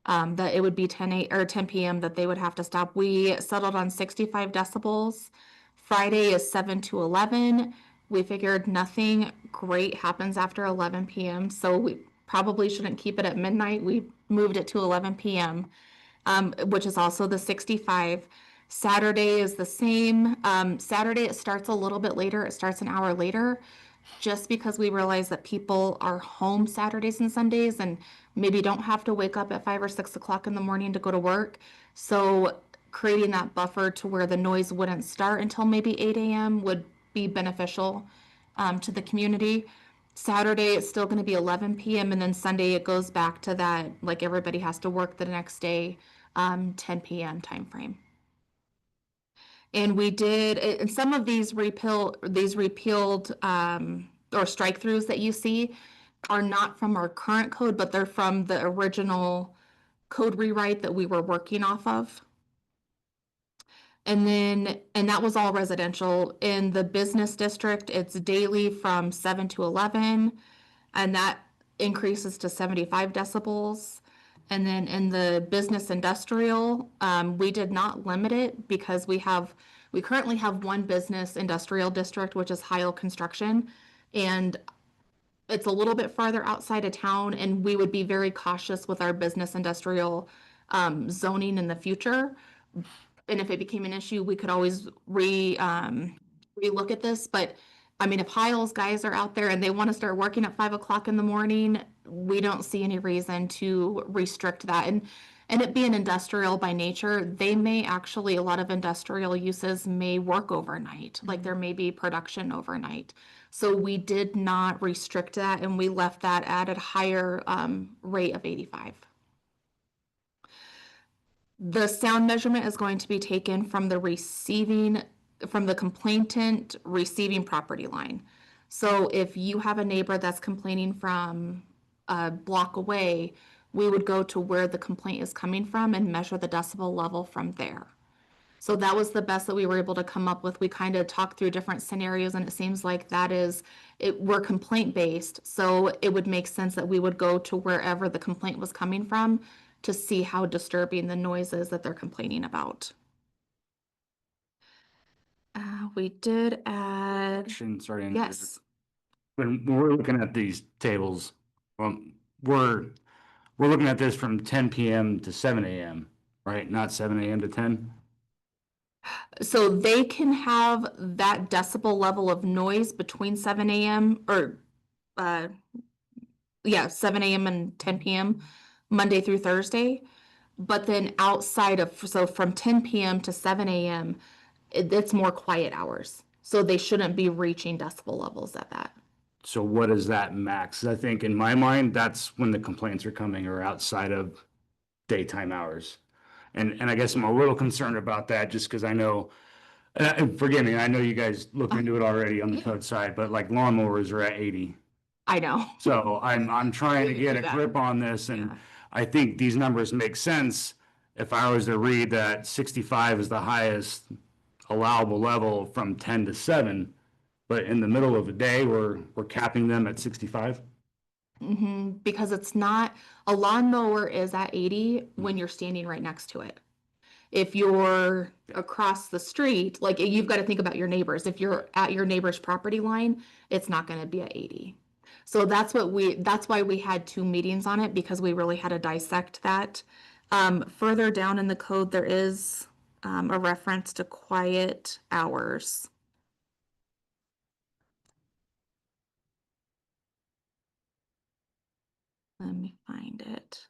That it would be 10 p.m. that they would have to stop. We settled on 65 decibels. Friday is 7 to 11. We figured nothing great happens after 11 p.m. So we probably shouldn't keep it at midnight. We moved it to 11 p.m., which is also the 65. Saturday is the same. Saturday, it starts a little bit later. It starts an hour later, just because we realize that people are home Saturdays and Sundays and maybe don't have to wake up at 5 or 6 o'clock in the morning to go to work. So creating that buffer to where the noise wouldn't start until maybe 8 a.m. would be beneficial to the community. Saturday, it's still going to be 11 p.m. And then Sunday, it goes back to that, like everybody has to work the next day, 10 p.m. timeframe. And we did, and some of these repealed or strike throughs that you see are not from our current code, but they're from the original code rewrite that we were working off of. and that was all residential. In the business district, it's daily from 7 to 11, and that increases to 75 decibels. And then in the business industrial, we did not limit it because we currently have one business industrial district, which is Heil Construction. And it's a little bit farther outside of town, and we would be very cautious with our business industrial zoning in the future. And if it became an issue, we could always relook at this. But I mean, if Heil's guys are out there and they want to start working at 5 o'clock in the morning, we don't see any reason to restrict that. And it being industrial by nature, they may actually, a lot of industrial uses may work overnight, like there may be production overnight. So we did not restrict that, and we left that at a higher rate of 85. The sound measurement is going to be taken from the complainant receiving property line. So if you have a neighbor that's complaining from a block away, we would go to where the complaint is coming from and measure the decibel level from there. So that was the best that we were able to come up with. We kind of talked through different scenarios, and it seems like we're complaint based. So it would make sense that we would go to wherever the complaint was coming from to see how disturbing the noise is that they're complaining about. We did add, Sorry. to interrupt. yes, When we're looking at these tables, we're looking at this from 10 PM to 7 AM, right? Not 7 AM to 10? so they can have that decibel level of noise between 7 AM or, 7 AM and 10 PM, Monday through Thursday. But then outside of, so from 10 PM to 7 AM, it's more quiet hours. So they shouldn't be reaching decibel levels at that. So what is that max? I think in my mind, that's when the complaints are coming or outside of daytime hours. And I guess I'm a little concerned about that just because I know, and forgive me, I know you guys looked into it already on the code side, but like lawnmowers are at 80. I know. So I'm trying to get a Yeah. grip on this, and Yeah. I think these numbers make sense if I was to read that 65 is the highest allowable level from 10 to 7, but in the middle of the day, we're capping them at 65. Because it's not, a lawnmower is at 80 when you're standing right next to it. If you're across the street, like you've got to think about your neighbors. If you're at your neighbor's property line, it's not going to be at 80. So that's why we had 2 meetings on it, because we really had to dissect that. Further down in the code, there is a reference to quiet hours. Let me find it.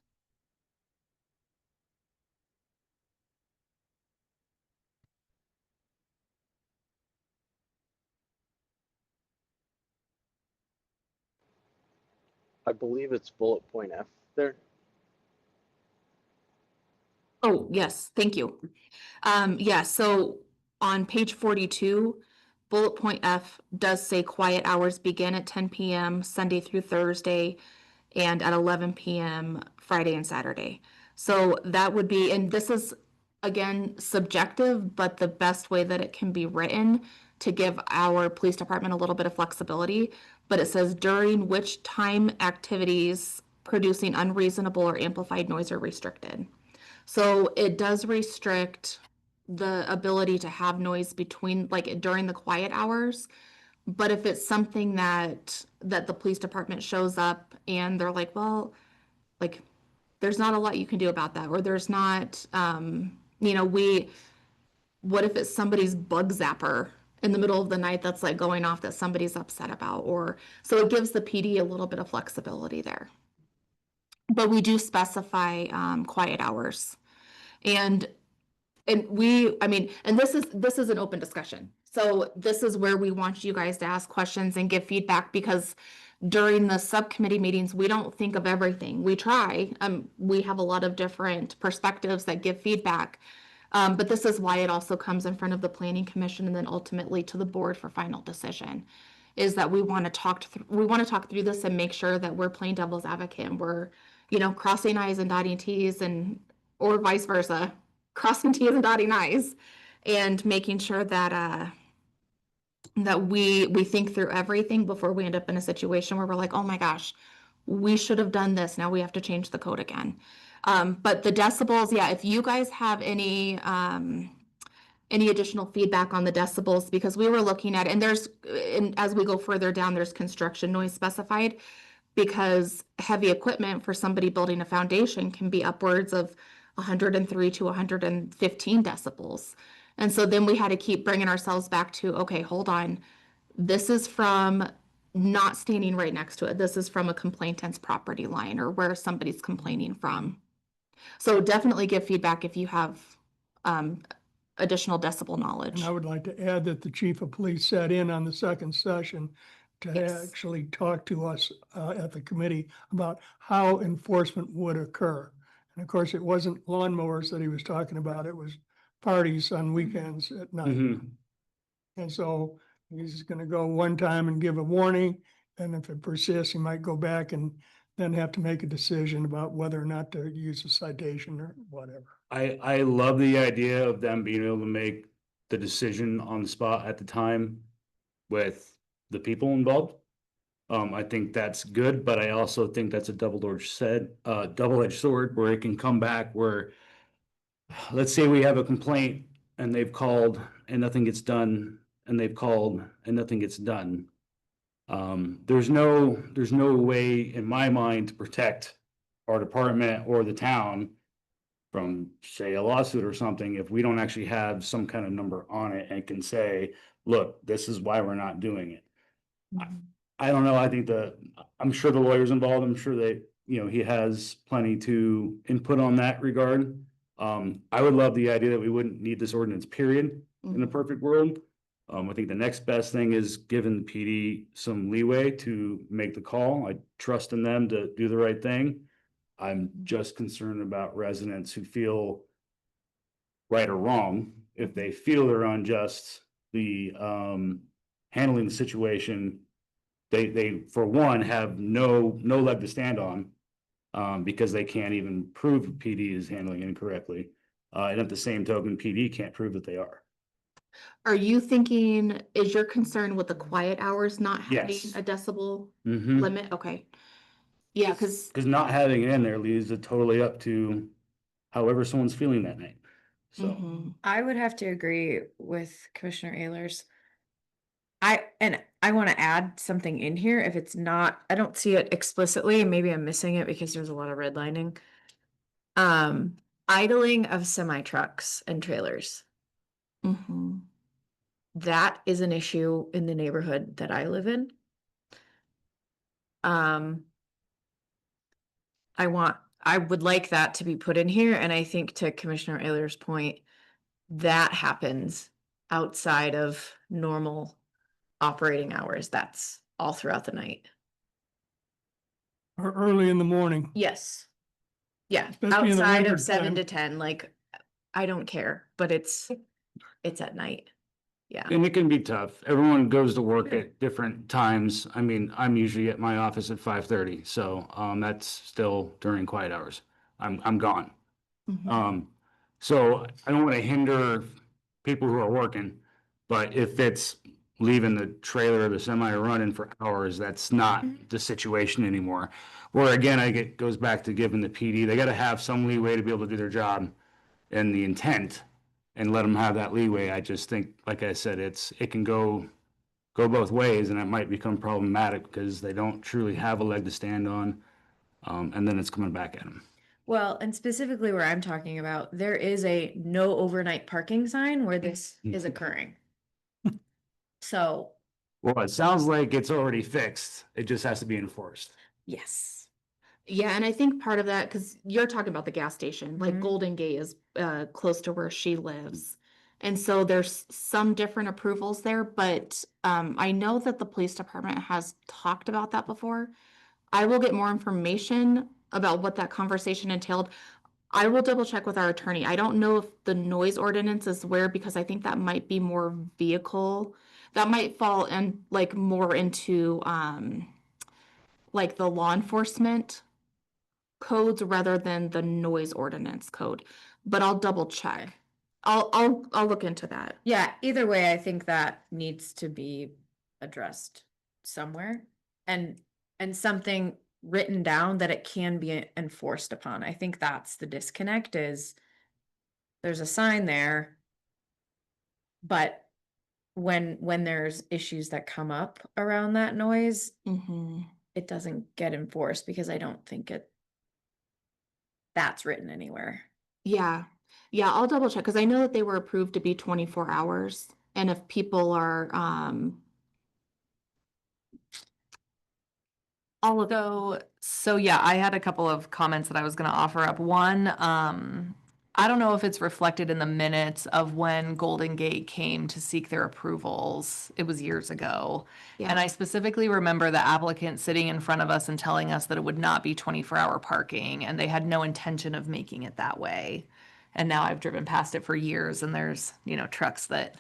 I believe it's bullet point F there. Oh, yes, thank you. Yeah, so on page 42, bullet point F does say quiet hours begin at 10 PM Sunday through Thursday and at 11 PM Friday and Saturday. So that would be, and this is again subjective, but the best way that it can be written to give our police department a little bit of flexibility. But it says during which time activities producing unreasonable or amplified noise are restricted. So it does restrict the ability to have noise between, like during the quiet hours. But if it's something that the police department shows up and they're like, well, like, there's not a lot you can do about that, or there's not, what if it's somebody's bug zapper in the middle of the night that's like going off that somebody's upset about, or, so it gives the PD a little bit of flexibility there. But we do specify quiet hours. And this is an open discussion. So this is where we want you guys to ask questions and give feedback, because during the subcommittee meetings, we don't think of everything. We try, we have a lot of different perspectives that give feedback. But this is why it also comes in front of the planning commission and then ultimately to the board for final decision, is that we want to talk through this and make sure that we're playing devil's advocate and we're, crossing I's and dotting T's, or vice versa, crossing T's and dotting I's, and making sure that that we think through everything before we end up in a situation where we're like, oh my gosh, we should have done this. Now we have to change the code again. But the decibels, yeah, if you guys have any additional feedback on the decibels, because we were looking at, and as we go further down, there's construction noise specified, because heavy equipment for somebody building a foundation can be upwards of 103 to 115 decibels. And so then we had to keep bringing ourselves back to, okay, hold on. This is from not standing right next to it. This is from a complainant's property line or where somebody's complaining from. So definitely give feedback if you have additional decibel knowledge. And I would like to add that the chief of police sat in on the second session to Yes. actually talk to us at the committee about how enforcement would occur. And of course, it wasn't lawnmowers that he was talking about. It was parties on weekends at night. Mhm. And so he's gonna go one time and give a warning, and if it persists, he might go back and then have to make a decision about whether or not to use a citation or whatever. I love the idea of them being able to make the decision on the spot at the time with the people involved. I think that's good, but I also think that's a double-edged sword where it can come back where, let's say we have a complaint and they've called and nothing gets done, and they've called and nothing gets done. There's no way in my mind to protect our department or the town from, say, a lawsuit or something, if we don't actually have some kind of number on it and can say, look, this is why we're not doing it. I don't know, I'm sure the lawyer's involved, I'm sure that, he has plenty to input on that regard. I would love the idea that we wouldn't need this ordinance, period, in a perfect world. I think the next best thing is giving the PD some leeway to make the call. I trust in them to do the right thing. I'm just concerned about residents who feel, right or wrong, if they feel they're unjust, handling the situation, they for one have no leg to stand on, because they can't even prove PD is handling it incorrectly. And at the same token, PD can't prove that they are. Are you thinking, is your concern with the quiet hours not having Yes. a decibel Mm-hmm. limit? Okay. Yeah, because Because not having it in there leaves it totally up to however someone's feeling that night. So, mm-hmm. I would have to agree with Commissioner Ehlers. I want to add something in here if it's not, I don't see it explicitly, and maybe I'm missing it because there's a lot of redlining. Idling of semi trucks and trailers. Mm-hmm. That is an issue in the neighborhood that I live in. I would like that to be put in here, and I think to Commissioner Ayler's point, that happens outside of normal operating hours. That's all throughout the night. Or early in the morning. Yes. Yeah, Especially in the outside winter of 7 time. to 10, like, I don't care, but it's at night. Yeah. and it can be tough. Everyone goes to work at different times. I mean, I'm usually at my office at 5:30, so that's still during quiet hours. I'm gone. Mm-hmm. So I don't want to hinder people who are working, but if it's leaving the trailer or the semi running for hours, that's not the situation anymore. Where again, goes back to giving the PD, they got to have some leeway to be able to do their job and the intent, and let them have that leeway. I just think, like I said, it can go both ways, and it might become problematic because they don't truly have a leg to stand on, and then it's coming back at them. Well, and specifically where I'm talking about, there is a no overnight parking sign where this is occurring. So, Well, it sounds like it's already fixed. It just has to be enforced. yes. Yeah, and I think part of that, because you're talking about the gas station, like Mhm. Golden Gate is close to where she lives. And so there's some different approvals there, but I know that the police department has talked about that before. I will get more information about what that conversation entailed. I will double check with our attorney. I don't know if the noise ordinance is where, because I think that might be more vehicle. That might fall in like more into like the law enforcement codes rather than the noise ordinance code, but I'll double check. I'll look into that. Yeah, either way, I think that needs to be addressed somewhere and something written down that it can be enforced upon. I think that's the disconnect is there's a sign there, but when there's issues that come up around that noise, Mm-hmm. it doesn't get enforced because I don't think that's written anywhere. Yeah, yeah, I'll double check, because I know that they were approved to be 24 hours. And if people are, all of, So yeah, I had a couple of comments that I was gonna offer up. One, I don't know if it's reflected in the minutes of when Golden Gate came to seek their approvals. It was years ago. And yeah, I specifically remember the applicant sitting in front of us and telling us that it would not be 24-hour parking, and they had no intention of making it that way. And now I've driven past it for years, and there's, trucks that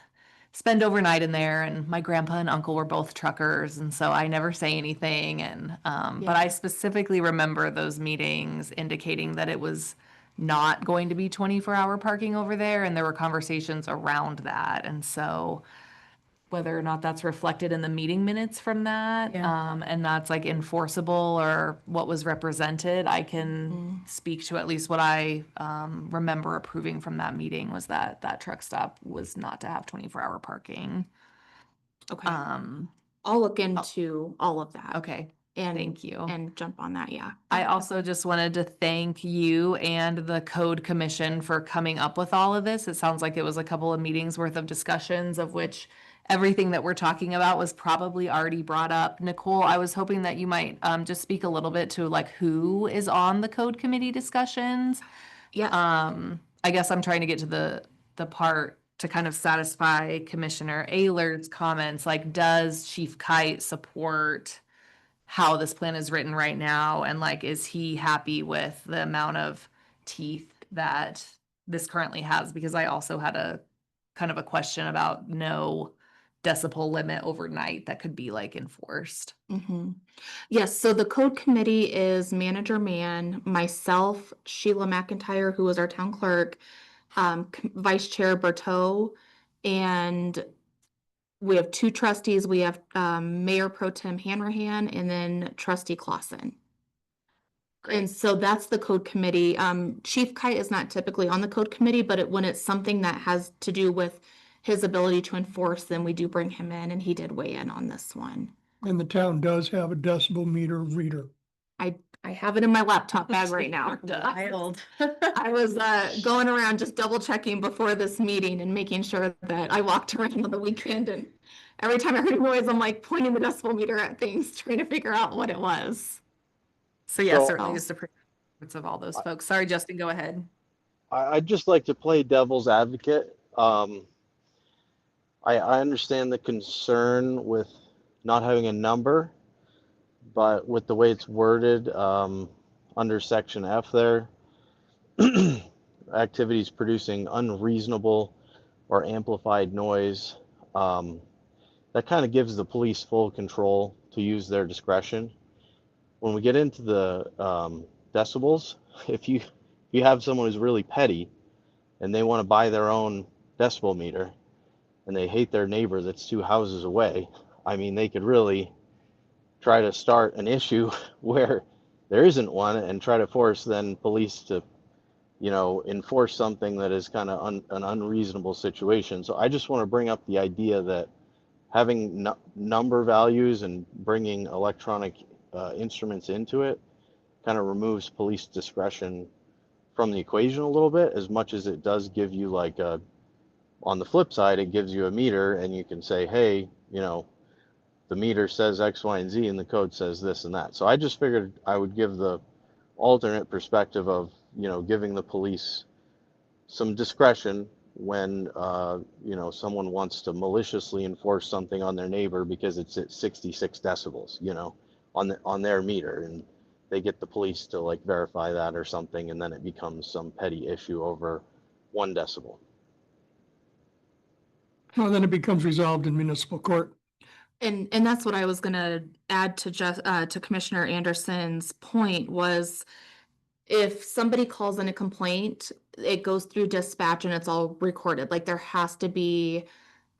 spend overnight in there, and my grandpa and uncle were both truckers, and so I never say anything. And but I Yeah. specifically remember those meetings indicating that it was not going to be 24-hour parking over there, and there were conversations around that. And so whether or not that's reflected in the meeting minutes from that, Yeah. and that's like enforceable or what was represented, I can Mhm. speak to at least what I remember approving from that meeting was that that truck stop was not to have 24-hour parking. okay. Um, I'll look into all of that. okay, And thank you. And jump on that, yeah. I also just wanted to thank you and the Code Commission for coming up with all of this. It sounds like it was a couple of meetings worth of discussions, of which everything that we're talking about was probably already brought up. Nicole, I was hoping that you might just speak a little bit to like who is on the Code Committee discussions. Yeah, I guess I'm trying to get to the part to kind of satisfy Commissioner Ayler's comments, like does Chief Kite support how this plan is written right now? And like, is he happy with the amount of teeth that this currently has? Because I also had a kind of a question about no decibel limit overnight that could be like enforced. mhm. Yes, so the code committee is Manager Mann, myself, Sheila McIntyre, who is our town clerk, Vice Chair Berteau, and we have two trustees. We have Mayor Pro Tem Hanrahan and then Trustee Clausen. And so that's the code committee. Chief Kite is not typically on the code committee, but when it's something that has to do with his ability to enforce, then we do bring him in, and he did weigh in on this one. And the town does have a decibel meter reader. I have it in my laptop bag right now. Wild. I was going around just double checking before this meeting and making sure that I walked around on the weekend, and every time I heard a noise, I'm like pointing the decibel meter at things, trying to figure out what it was. So yeah, So- certainly just appreciate of all those folks. Sorry, Justin, go ahead. I'd just like to play devil's advocate. I understand the concern with not having a number, but with the way it's worded under section F there, activities producing unreasonable or amplified noise, that kind of gives the police full control to use their discretion. When we get into the decibels, if you have someone who's really petty and they want to buy their own decibel meter and they hate their neighbor that's 2 houses away, I mean, they could really try to start an issue where there isn't one and try to force then police to, enforce something that is kind of an unreasonable situation. So I just want to bring up the idea that having number values and bringing electronic instruments into it kind of removes police discretion from the equation a little bit, as much as it does give you like on the flip side, it gives you a meter and you can say, hey, the meter says X, Y, and Z and the code says this and that. So I just figured I would give the alternate perspective of, giving the police some discretion when, someone wants to maliciously enforce something on their neighbor because it's at 66 decibels, on their meter, and they get the police to like verify that or something, and then it becomes some petty issue over 1 decibel. Well, then it becomes resolved in municipal court. And that's what I was gonna add to Commissioner Anderson's point was if somebody calls in a complaint, it goes through dispatch and it's all recorded. Like there has to be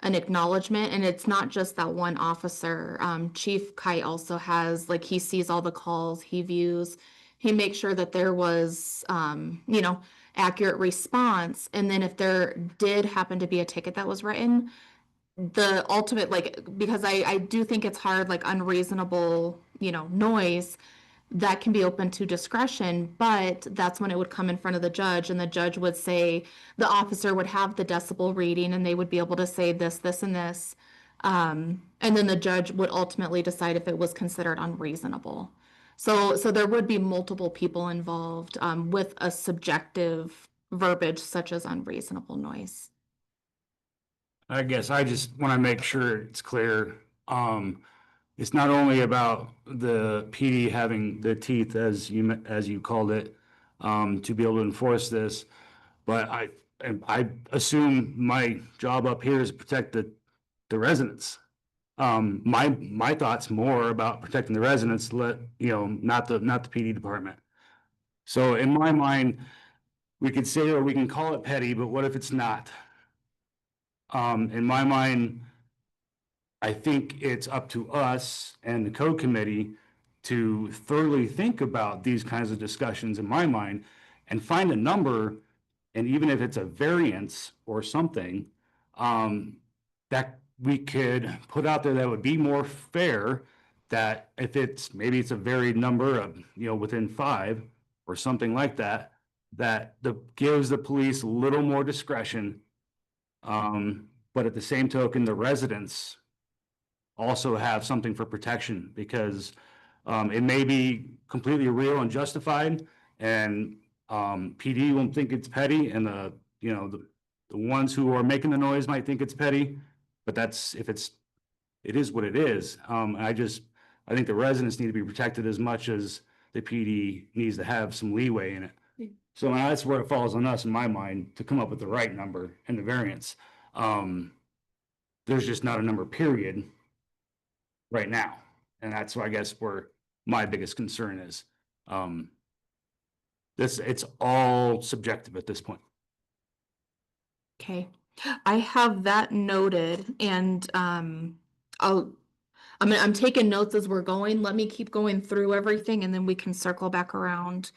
an acknowledgement, and it's not just that one officer. Chief Kite also has, like, he sees all the calls, he views, he makes sure that there was, accurate response. And then if there did happen to be a ticket that was written, the ultimate, like, because I do think it's hard, like unreasonable, noise, that can be open to discretion, but that's when it would come in front of the judge, and the judge would say, the officer would have the decibel reading, and they would be able to say this, this, and this. And then the judge would ultimately decide if it was considered unreasonable. So there would be multiple people involved, with a subjective verbiage such as unreasonable noise. I guess I just want to make sure it's clear. It's not only about the PD having the teeth, as you called it, to be able to enforce this, but I assume my job up here is to protect the residents. My thoughts more about protecting the residents, not the PD department. So in my mind, we could say, or we can call it petty, but what if it's not? In my mind, I think it's up to us and the code committee to thoroughly think about these kinds of discussions, in my mind, and find a number, and even if it's a variance or something, that we could put out there that would be more fair, that if maybe it's a varied number of, within 5 or something like that, that gives the police a little more discretion. But at the same token, the residents also have something for protection, because it may be completely real and justified, and PD won't think it's petty, and the ones who are making the noise might think it's petty, but it is what it is. I think the residents need to be protected as much as the PD needs to have some leeway in it. So that's where it falls on us, in my mind, to come up with the right number and the variance. There's just not a number, period, right now. And that's why I guess where my biggest concern is. It's all subjective at this point. Okay, I have that noted, and I'm taking notes as we're going. Let me keep going through everything, and then we can circle back around.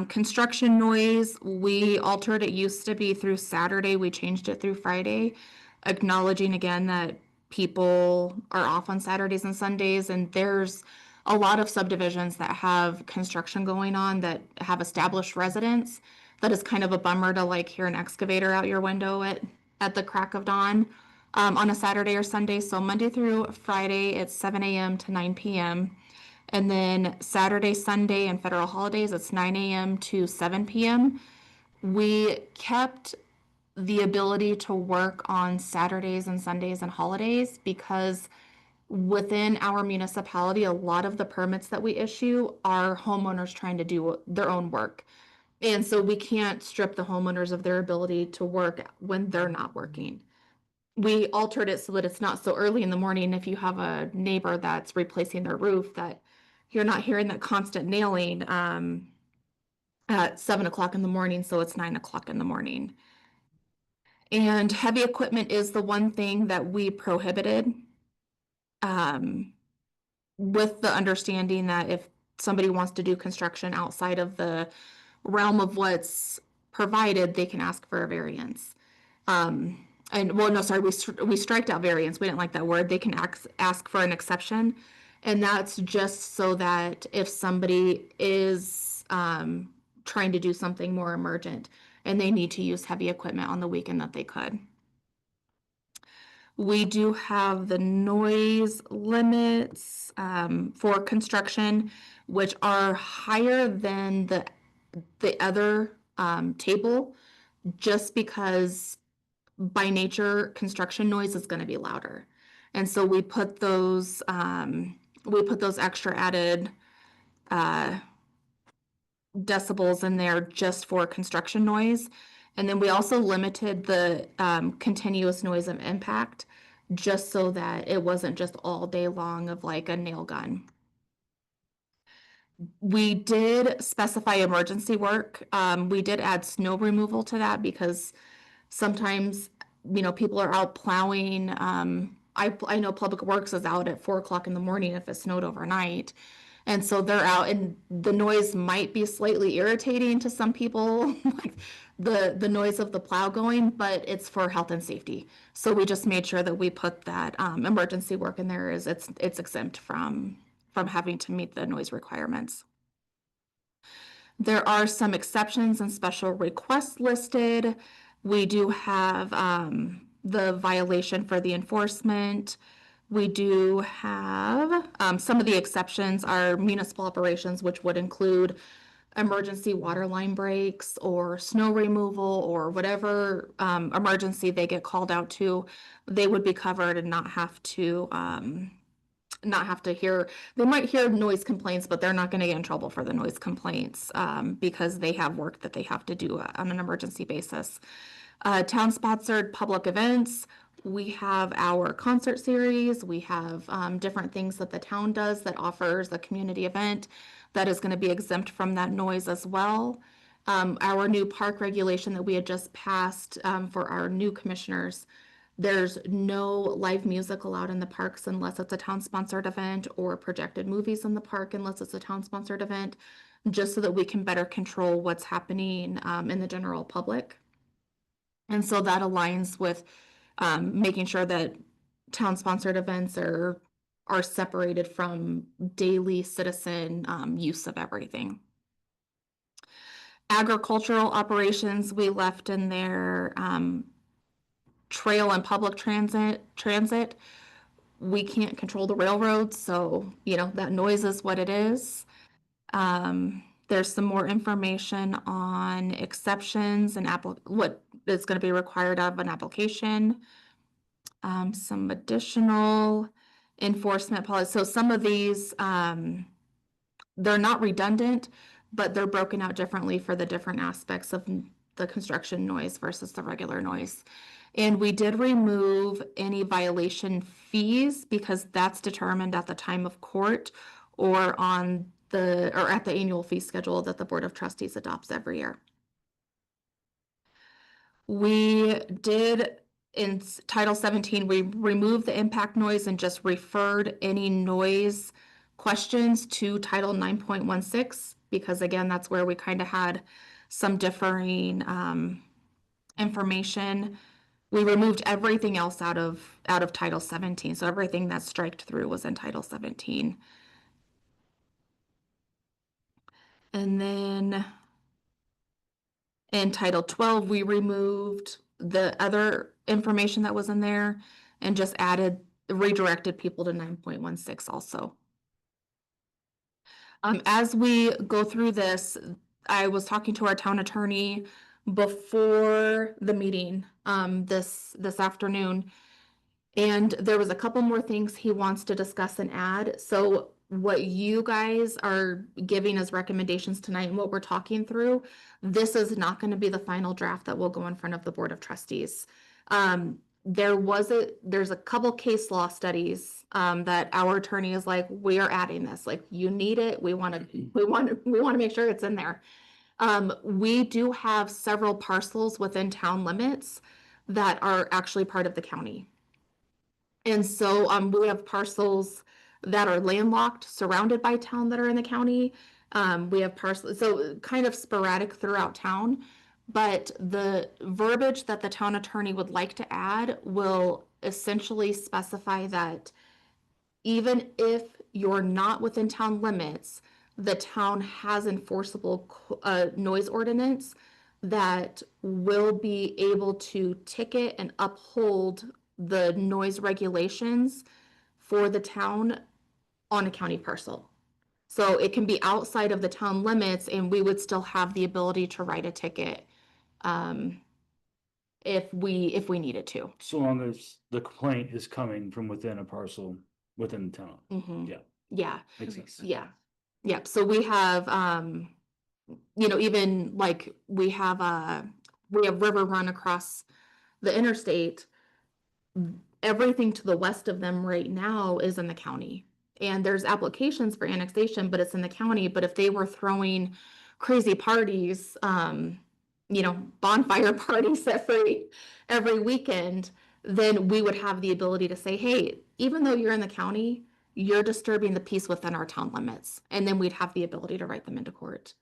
Construction noise, we altered, it used to be through Saturday, we changed it through Friday, acknowledging again that people are off on Saturdays and Sundays, and there's a lot of subdivisions that have construction going on that have established residents. That is kind of a bummer to like hear an excavator out your window at the crack of dawn on a Saturday or Sunday. So Monday through Friday, it's 7 a.m. to 9 p.m. And then Saturday, Sunday, and federal holidays, it's 9 a.m. to 7 p.m. We kept the ability to work on Saturdays and Sundays and holidays because within our municipality, a lot of the permits that we issue are homeowners trying to do their own work. And so we can't strip the homeowners of their ability to work when they're not working. We altered it so that it's not so early in the morning if you have a neighbor that's replacing their roof, that you're not hearing that constant nailing at 7 o'clock in the morning, so it's 9 o'clock in the morning. And heavy equipment is the one thing that we prohibited, with the understanding that if somebody wants to do construction outside of the realm of what's provided, they can ask for a variance. We striked out variance. We didn't like that word. They can ask for an exception. And that's just so that if somebody is trying to do something more emergent and they need to use heavy equipment on the weekend, that they could. We do have the noise limits for construction, which are higher than the other table, just because by nature, construction noise is going to be louder. And so we put those extra added decibels in there just for construction noise. And then we also limited the continuous noise of impact, just so that it wasn't just all day long of like a nail gun. We did specify emergency work. We did add snow removal to that because sometimes, people are out plowing. I know Public Works is out at 4 o'clock in the morning if it snowed overnight. And so they're out and the noise might be slightly irritating to some people, like the noise of the plow going, but it's for health and safety. So we just made sure that we put that emergency work in there is it's exempt from having to meet the noise requirements. There are some exceptions and special requests listed. We do have the violation for the enforcement. We do have some of the exceptions are municipal operations, which would include emergency water line breaks or snow removal or whatever emergency they get called out to. They would be covered and not have to hear, they might hear noise complaints, but they're not going to get in trouble for the noise complaints because they have work that they have to do on an emergency basis. Town-sponsored public events, we have our concert series, we have different things that the town does that offers a community event that is going to be exempt from that noise as well. Our new park regulation that we had just passed for our new commissioners, there's no live music allowed in the parks unless it's a town-sponsored event or projected movies in the park unless it's a town-sponsored event, just so that we can better control what's happening in the general public. And so that aligns with making sure that town-sponsored events are separated from daily citizen use of everything. Agricultural operations, we left in there. Trail and public transit. We can't control the railroads, so that noise is what it is. There's some more information on exceptions and what is going to be required of an application. Some additional enforcement policy. So some of these, they're not redundant, but they're broken out differently for the different aspects of the construction noise versus the regular noise. And we did remove any violation fees because that's determined at the time of court or at the annual fee schedule that the Board of Trustees adopts every year. We did in Title 17, we removed the impact noise and just referred any noise questions to Title 9.16 because again, that's where we kind of had some differing information. We removed everything else out of Title 17. So everything that's striked through was in Title 17. And then in Title 12, we removed the other information that was in there and just redirected people to 9.16 also. As we go through this, I was talking to our town attorney before the meeting this afternoon, and there was a couple more things he wants to discuss and add. So what you guys are giving as recommendations tonight and what we're talking through, this is not going to be the final draft that will go in front of the Board of Trustees. There's a couple case law studies that our attorney is like, we are adding this, like you need it. We want to make sure it's in there. We do have several parcels within town limits that are actually part of the county. And so we have parcels that are landlocked, surrounded by town that are in the county. We have parcels, so kind of sporadic throughout town. But the verbiage that the town attorney would like to add will essentially specify that even if you're not within town limits, the town has enforceable noise ordinance that will be able to ticket and uphold the noise regulations for the town on a county parcel. So it can be outside of the town limits and we would still have the ability to write a ticket if we needed to. So long as the complaint is coming from within a parcel within the town. Mm-hmm. Yeah. Yeah. Makes sense. Yeah. Yeah. So we have, even like we have River Run across the interstate. Everything to the west of them right now is in the county. And there's applications for annexation, but it's in the county. But if they were throwing crazy parties, bonfire parties every weekend, then we would have the ability to say, hey, even though you're in the county, you're disturbing the peace within our town limits. And then we'd have the ability to write them into court.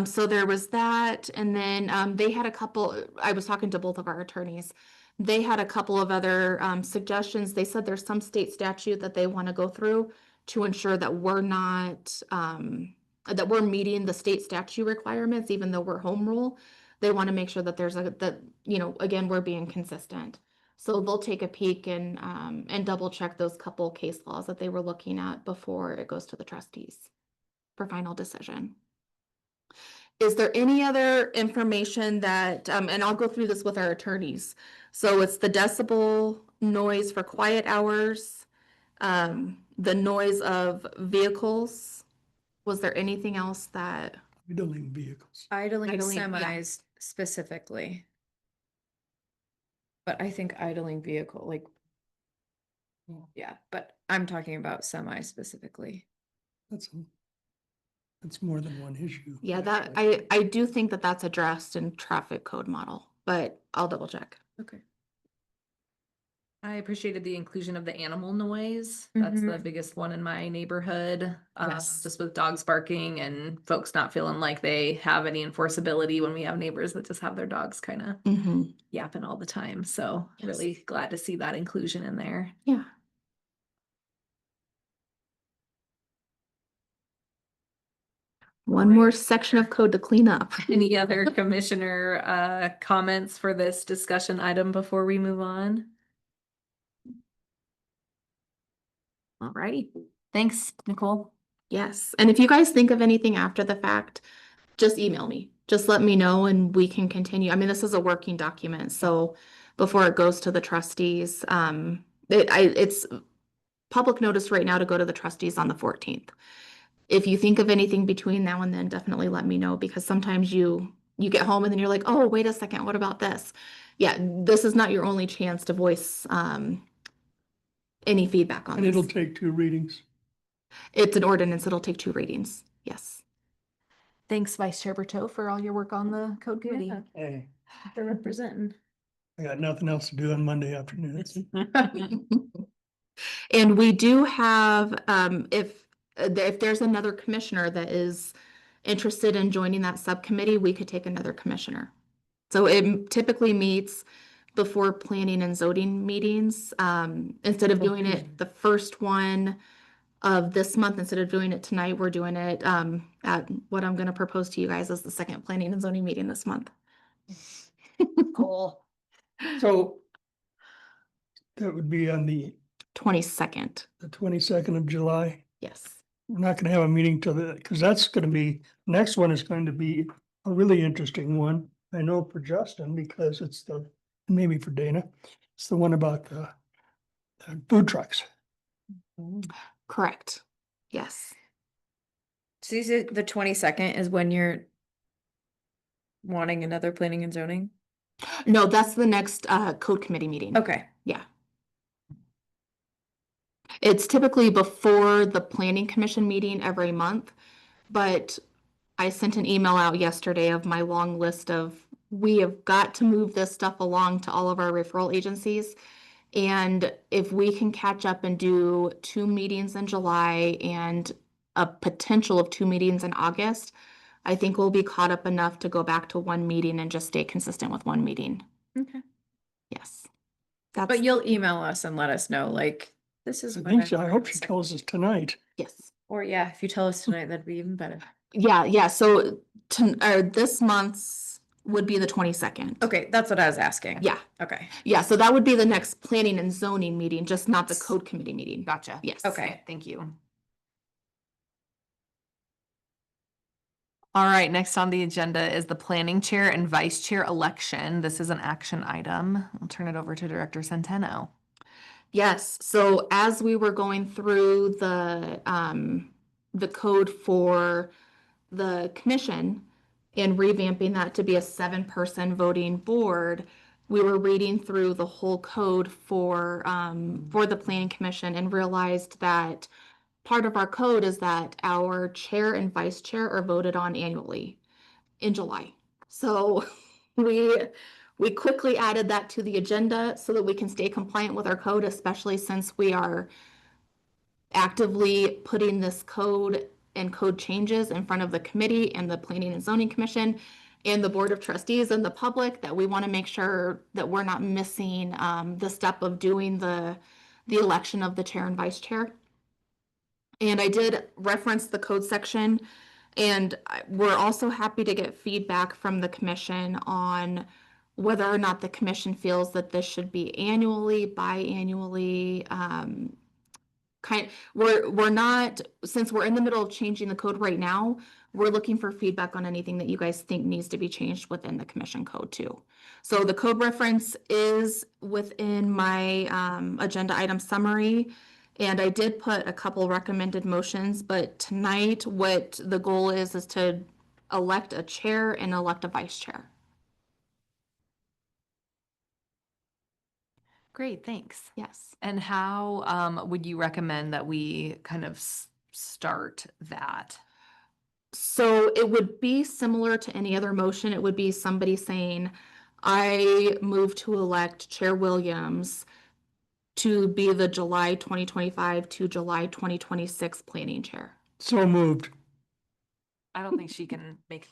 So there was that. And then they had a couple, I was talking to both of our attorneys. They had a couple of other suggestions. They said there's some state statute that they want to go through to ensure that we're not, that we're meeting the state statute requirements, even though we're home rule. They want to make sure that again, we're being consistent. So they'll take a peek and double check those couple case laws that they were looking at before it goes to the trustees for final decision. Is there any other information that, and I'll go through this with our attorneys. So it's the decibel noise for quiet hours, the noise of vehicles. Was there anything else that? Idling vehicles. Idling Idling, yeah. semis specifically. But I think idling vehicle, yeah, but I'm talking about semi specifically. That's more than one issue. Yeah, that, actually. I do think that that's addressed in traffic code model, but I'll double check. Okay. I appreciated the inclusion of the animal noise. That's the biggest one in my neighborhood. Yes. Just with dogs barking and folks not feeling like they have any enforceability when we have neighbors that just have their dogs kind of Mhm. yapping all the time. So Yes. really glad to see that inclusion in there. Yeah. One more section of code to clean up. Any other commissioner comments for this discussion item before we move on? Alrighty, thanks, Nicole. Yes, and if you guys think of anything after the fact, just email me. Just let me know and we can continue. I mean, this is a working document, so before it goes to the trustees, it's public notice right now to go to the trustees on the 14th. If you think of anything between now and then, definitely let me know, because sometimes you get home and then you're like, oh, wait a second, what about this? Yeah, this is not your only chance to voice any feedback on And it'll this. take 2 readings. It's an ordinance, it'll take 2 readings, yes. Thanks, Vice Chair Berteau, for all your work on the code committee. Yeah. Hey, For representing. I got nothing else to do on Monday afternoons. And we do have, if there's another commissioner that is interested in joining that subcommittee, we could take another commissioner. So it typically meets before planning and zoning meetings. Instead of doing it the first one of this month, instead of doing it tonight, we're doing it at what I'm going to propose to you guys as the second planning and zoning meeting this month. Cool. So that would be on the 22nd, 22nd of July. yes. We're not gonna have a meeting till because that's gonna be, next one is going to be a really interesting one. I know for Justin, because it's maybe for Dana, it's the one about the food trucks. Correct, yes. So you said the 22nd is when you're wanting another planning and zoning? No, that's the next code committee meeting. Okay. Yeah. It's typically before the planning commission meeting every month, but I sent an email out yesterday of my long list of, we have got to move this stuff along to all of our referral agencies. And if we can catch up and do 2 meetings in July and a potential of 2 meetings in August, I think we'll be caught up enough to go back to 1 meeting and just stay consistent with 1 meeting. Okay. Yes. But you'll email us and let us know, this is. I what think so. I want hope to she say. tells us tonight. Yes. Or yeah, if you tell us tonight, that'd be even better. Yeah. So this month's would be the 22nd. Okay, that's what I was asking. Yeah. Okay. Yeah. So that would be the next planning and zoning meeting, just not the code committee meeting. Gotcha. Yes. Okay. Thank you. All right, next on the agenda is the planning chair and vice chair election. This is an action item. I'll turn it over to Director Centeno. Yes, so as we were going through the code for the commission and revamping that to be a 7-person voting board, we were reading through the whole code for the planning commission and realized that part of our code is that our chair and vice chair are voted on annually in July. So we quickly added that to the agenda so that we can stay compliant with our code, especially since we are actively putting this code and code changes in front of the committee and the Planning and Zoning Commission and the Board of Trustees and the public, that we want to make sure that we're not missing the step of doing the election of the chair and vice chair. And I did reference the code section, and we're also happy to get feedback from the commission on whether or not the commission feels that this should be annually, biannually, we're not, since we're in the middle of changing the code right now, we're looking for feedback on anything that you guys think needs to be changed within the commission code too. So the code reference is within my agenda item summary. And I did put a couple recommended motions, but tonight what the goal is to elect a chair and elect a vice chair. Great, thanks. Yes. And how would you recommend that we kind of start that? So it would be similar to any other motion. It would be somebody saying, I move to elect Chair Williams to be the July 2025 to July 2026 planning chair. So moved. I don't think she can make.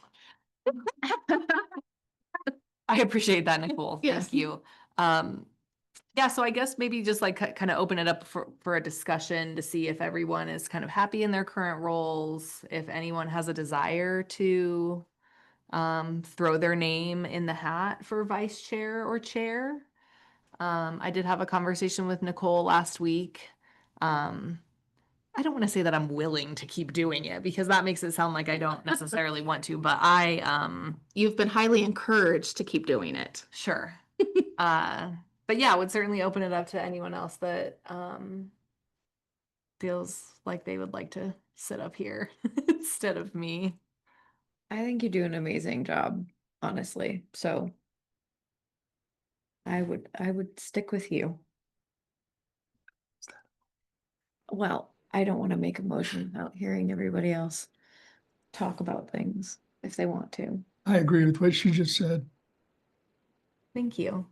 I appreciate that, Nicole. Yes. Thank you. Yeah, so I guess maybe just like kind of open it up for a discussion to see if everyone is kind of happy in their current roles, if anyone has a desire to throw their name in the hat for vice chair or chair. I did have a conversation with Nicole last week. I don't want to say that I'm willing to keep doing it because that makes it sound like I don't necessarily want to, but You've been highly encouraged to keep doing it. sure. But yeah, would certainly open it up to anyone else that feels like they would like to sit up here instead of me. I think you do an amazing job, honestly. So I would stick with you. Well, I don't want to make a motion without hearing everybody else talk about things if they want to. I agree with what she just said. Thank you.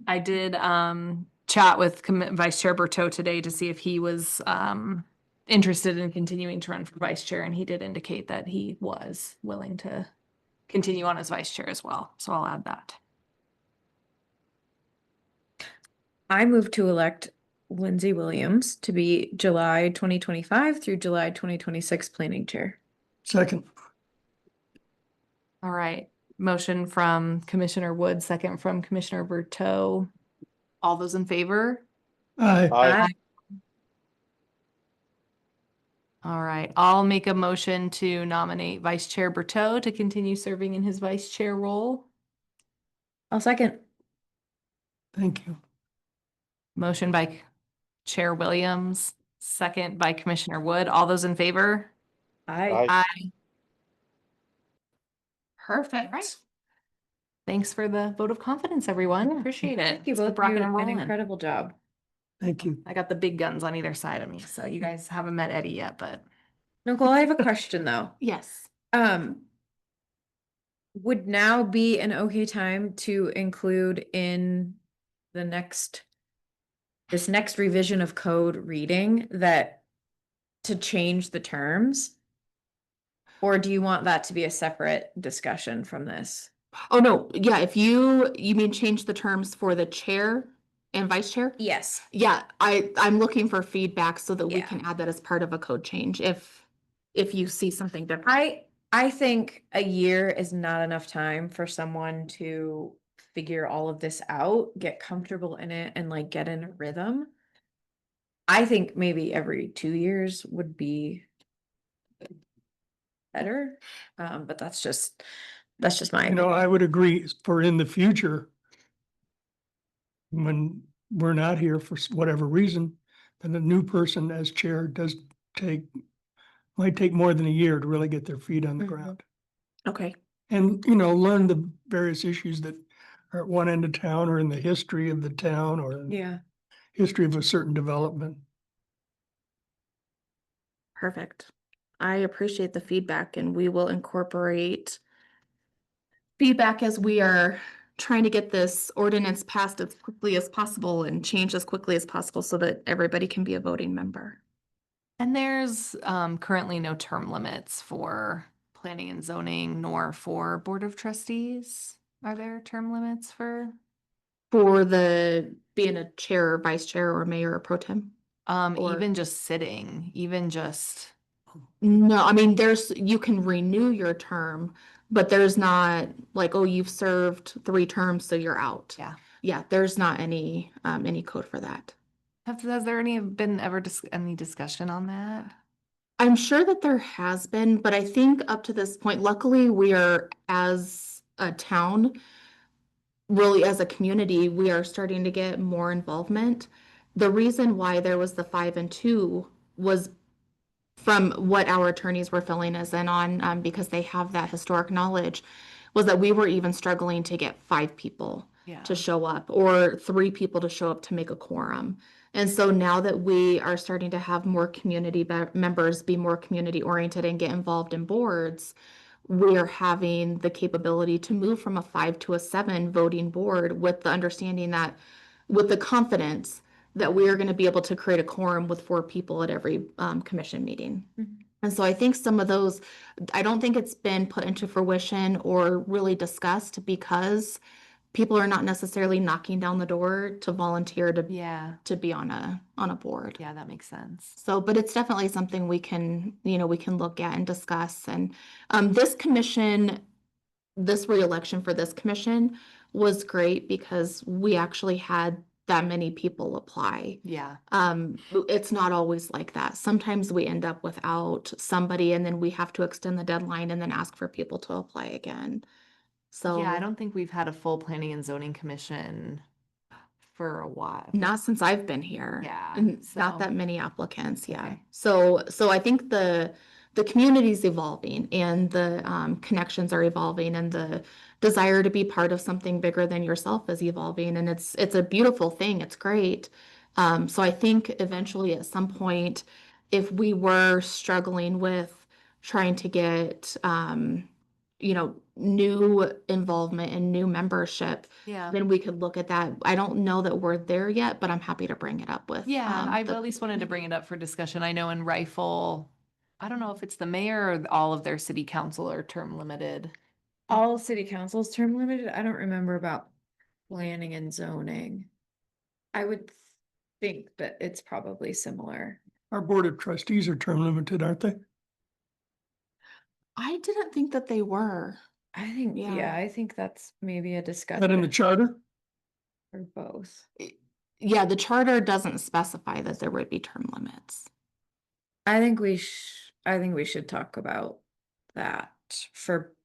I did chat with Vice Chair Berteau today to see if he was interested in continuing to run for vice chair, and he did indicate that he was willing to continue on as vice chair as well. So I'll add that. I move to elect Lindsay Williams to be July 2025 through July 2026 planning chair. Second. All right. Motion from Commissioner Wood, second from Commissioner Berteau. All those in favor? Aye. Aye. All right. I'll make a motion to nominate Vice Chair Berteau to continue serving in his vice chair role. I'll second. Thank you. Motion by Chair Williams, second by Commissioner Wood. All those in favor? Aye. Aye. Perfect. Right. Thanks for the vote of confidence, everyone. Yeah. Appreciate it. Thank you Let's both. keep rocking You and did an rolling. incredible job. Thank you. I got the big guns on either side of me, so you guys haven't met Eddie yet, but Nicole, I have a question though. Yes. Would now be an okay time to include in the this next revision of code reading that to change the terms? Or do you want that to be a separate discussion from this? Oh, no. Yeah. If you mean change the terms for the chair and vice chair? Yes. Yeah, I'm looking for feedback so that we Yeah. can add that as part of a code change if you see something different. I think a year is not enough time for someone to figure all of this out, get comfortable in it, and like get in a rhythm. I think maybe every 2 years would be better. But that's just my You know, I would agree for in the future, when we're not here for whatever reason, then the new person as chair might take more than a year to really get their feet on the Mhm. ground. Okay. And, learn the various issues that are at one end of town or in the history of the town or in the Yeah. history of a certain development. Perfect. I appreciate the feedback and we will incorporate feedback as we are trying to get this ordinance passed as quickly as possible and changed as quickly as possible so that everybody can be a voting member. And there's currently no term limits for planning and zoning nor for Board of Trustees. Are there term limits for For the being a chair, or vice chair, or mayor or pro tem? Or- even just sitting, even just No, I mean, you can renew your term, but there's not like, oh, you've served 3 terms, so you're out. yeah. Yeah, there's not any code for that. Has there been ever any discussion on that? I'm sure that there has been, but I think up to this point, luckily, we are, as a town, really as a community, we are starting to get more involvement. The reason why there was the 5 and 2 was from what our attorneys were filling us in on, because they have that historic knowledge, was that we were even struggling to get 5 people Yeah. to show up or 3 people to show up to make a quorum. And so now that we are starting to have more community members be more community oriented and get involved in boards, we are having the capability to move from a 5 to a 7 voting board with the understanding that, with the confidence that we are going to be able to create a quorum with 4 people at every commission meeting. Mhm. And so I think some of those, I don't think it's been put into fruition or really discussed because people are not necessarily knocking down the door to volunteer Yeah. to be on a board. Yeah, that makes sense. So, but it's definitely something we can look at and discuss. And this commission, this reelection for this commission was great because we actually had that many people apply. Yeah. It's not always like that. Sometimes we end up without somebody and then we have to extend the deadline and then ask for people to apply again. So Yeah, I don't think we've had a full planning and zoning commission for a while. not since I've been here. Yeah, And so- not that many applicants, yeah. Okay. So I think the community's evolving and the connections are evolving and the desire to be part of something bigger than yourself is evolving and it's a beautiful thing. It's great. So I think eventually at some point, if we were struggling with trying to get new involvement and new membership, Yeah. then we could look at that. I don't know that we're there yet, but I'm happy to bring it up with. Yeah, I've the- at least wanted to bring it up for discussion. I know in Rifle, I don't know if it's the mayor or all of their city council are term limited. All city councils term limited? I don't remember about planning and zoning. I would think that it's probably similar. Our board of trustees are term limited, aren't they? I didn't think that they were. I think, Yeah. yeah, I think that's maybe a Is that in the discussion charter? for both. Yeah, the charter doesn't specify that there would be term limits. I think I think we should talk about that for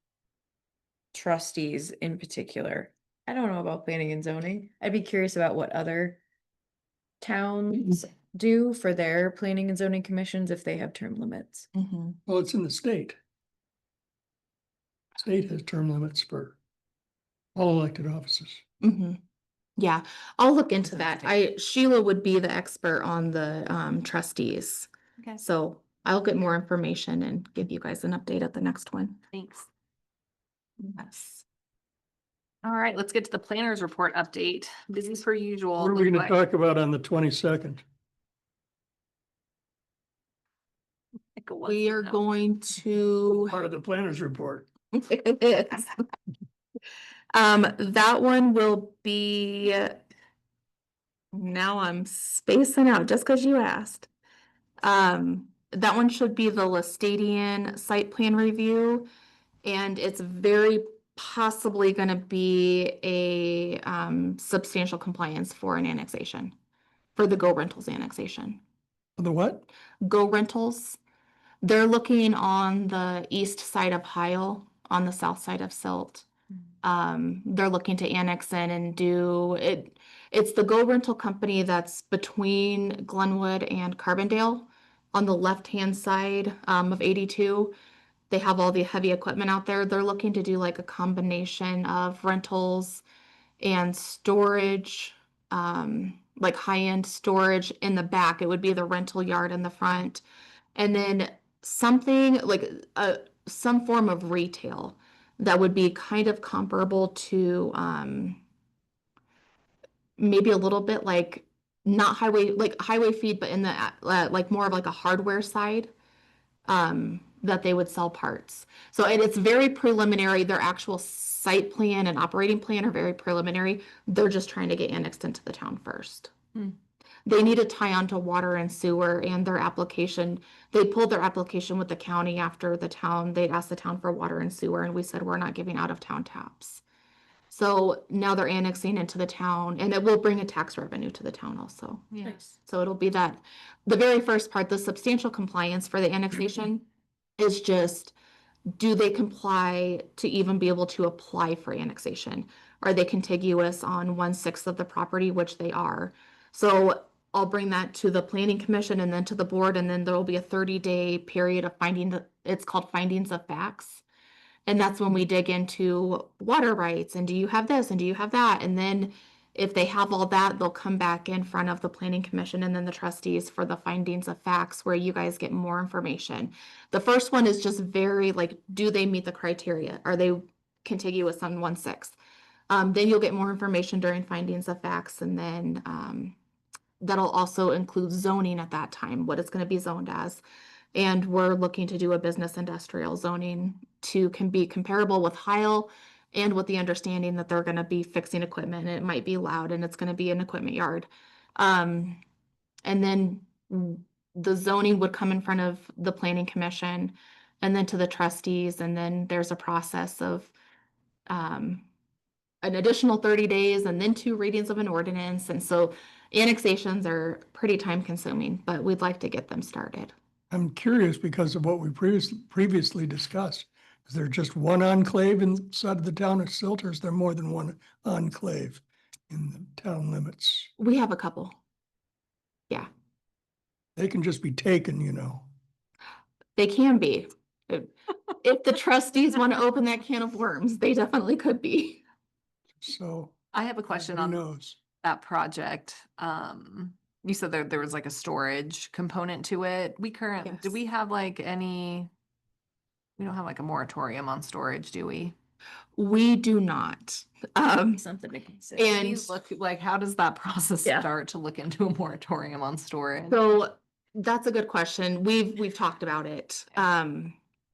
trustees in particular. I don't know about planning and zoning. I'd be curious about what other towns do for their planning and zoning commissions if they have term limits. Mm-hmm. Well, it's in the state. State has term limits for all elected offices. Mm-hmm. Yeah, I'll look into That's that. Sheila would be the expert on the trustees. Okay. So I'll get more information and give you guys an update at the next one. Thanks. Yes. All right, let's get to the planner's report update. Busy as per usual. What are we looks gonna like- talk about on the 22nd? like it was, We are no. going to. Part of the planner's report. It is. That one will be. Now I'm spacing out just because you asked. That one should be the Lestadian site plan review. And it's very possibly gonna be a substantial compliance for an annexation. For the Go Rentals annexation. The what? Go Rentals. They're looking on the east side of Heil, on the south side of Silt. They're looking to annex in and do it. It's the Go Rental company that's between Glenwood and Carbondale on the left-hand side of 82. They have all the heavy equipment out there. They're looking to do like a combination of rentals and storage, like high-end storage in the back. It would be the rental yard in the front. And then something like some form of retail that would be kind of comparable to maybe a little bit like not highway, like highway feed, but in the like more of like a hardware side that they would sell parts. So it's very preliminary. Their actual site plan and operating plan are very preliminary. They're just trying to get annexed into the town first. Hmm. They need to tie onto water and sewer and their application. They pulled their application with the county after the town, they'd asked the town for water and sewer, and we said, we're not giving out of town taps. So now they're annexing into the town, and it will bring a tax revenue to the town also. Yes. So it'll be that, the very first part, the substantial compliance for the annexation is just, do they comply to even be able to apply for annexation? Are they contiguous on 1/6 of the property, which they are? So I'll bring that to the planning commission and then to the board, and then there'll be a 30-day period of it's called findings of facts. And that's when we dig into water rights and do you have this and do you have that? And then if they have all that, they'll come back in front of the planning commission and then the trustees for the findings of facts where you guys get more information. The first one is just very like, do they meet the criteria? Are they contiguous on 1/6? Then you'll get more information during findings of facts, and then that'll also include zoning at that time, what it's going to be zoned as. And we're looking to do a business industrial zoning can be comparable with Heil, and with the understanding that they're going to be fixing equipment and it might be loud and it's going to be an equipment yard. And then the zoning would come in front of the planning commission and then to the trustees. And then there's a process of an additional 30 days and then 2 readings of an ordinance. And so annexations are pretty time consuming, but we'd like to get them started. I'm curious because of what we previously discussed. Is there just one enclave inside of the town of Silt, or is there more than one enclave in the town limits? We have a couple. Yeah, They can just be taken, you know. they can be. If the trustees want to open that can of worms, they definitely could be. So I have a question who on knows? that project. You said there was like a storage component to it. Do Yes. we have like we don't have like a moratorium on storage, do we? We do not. Something to consider. Do we And look like, how does that process Yeah. start to look into a moratorium on storage? so that's a good question. We've talked about it.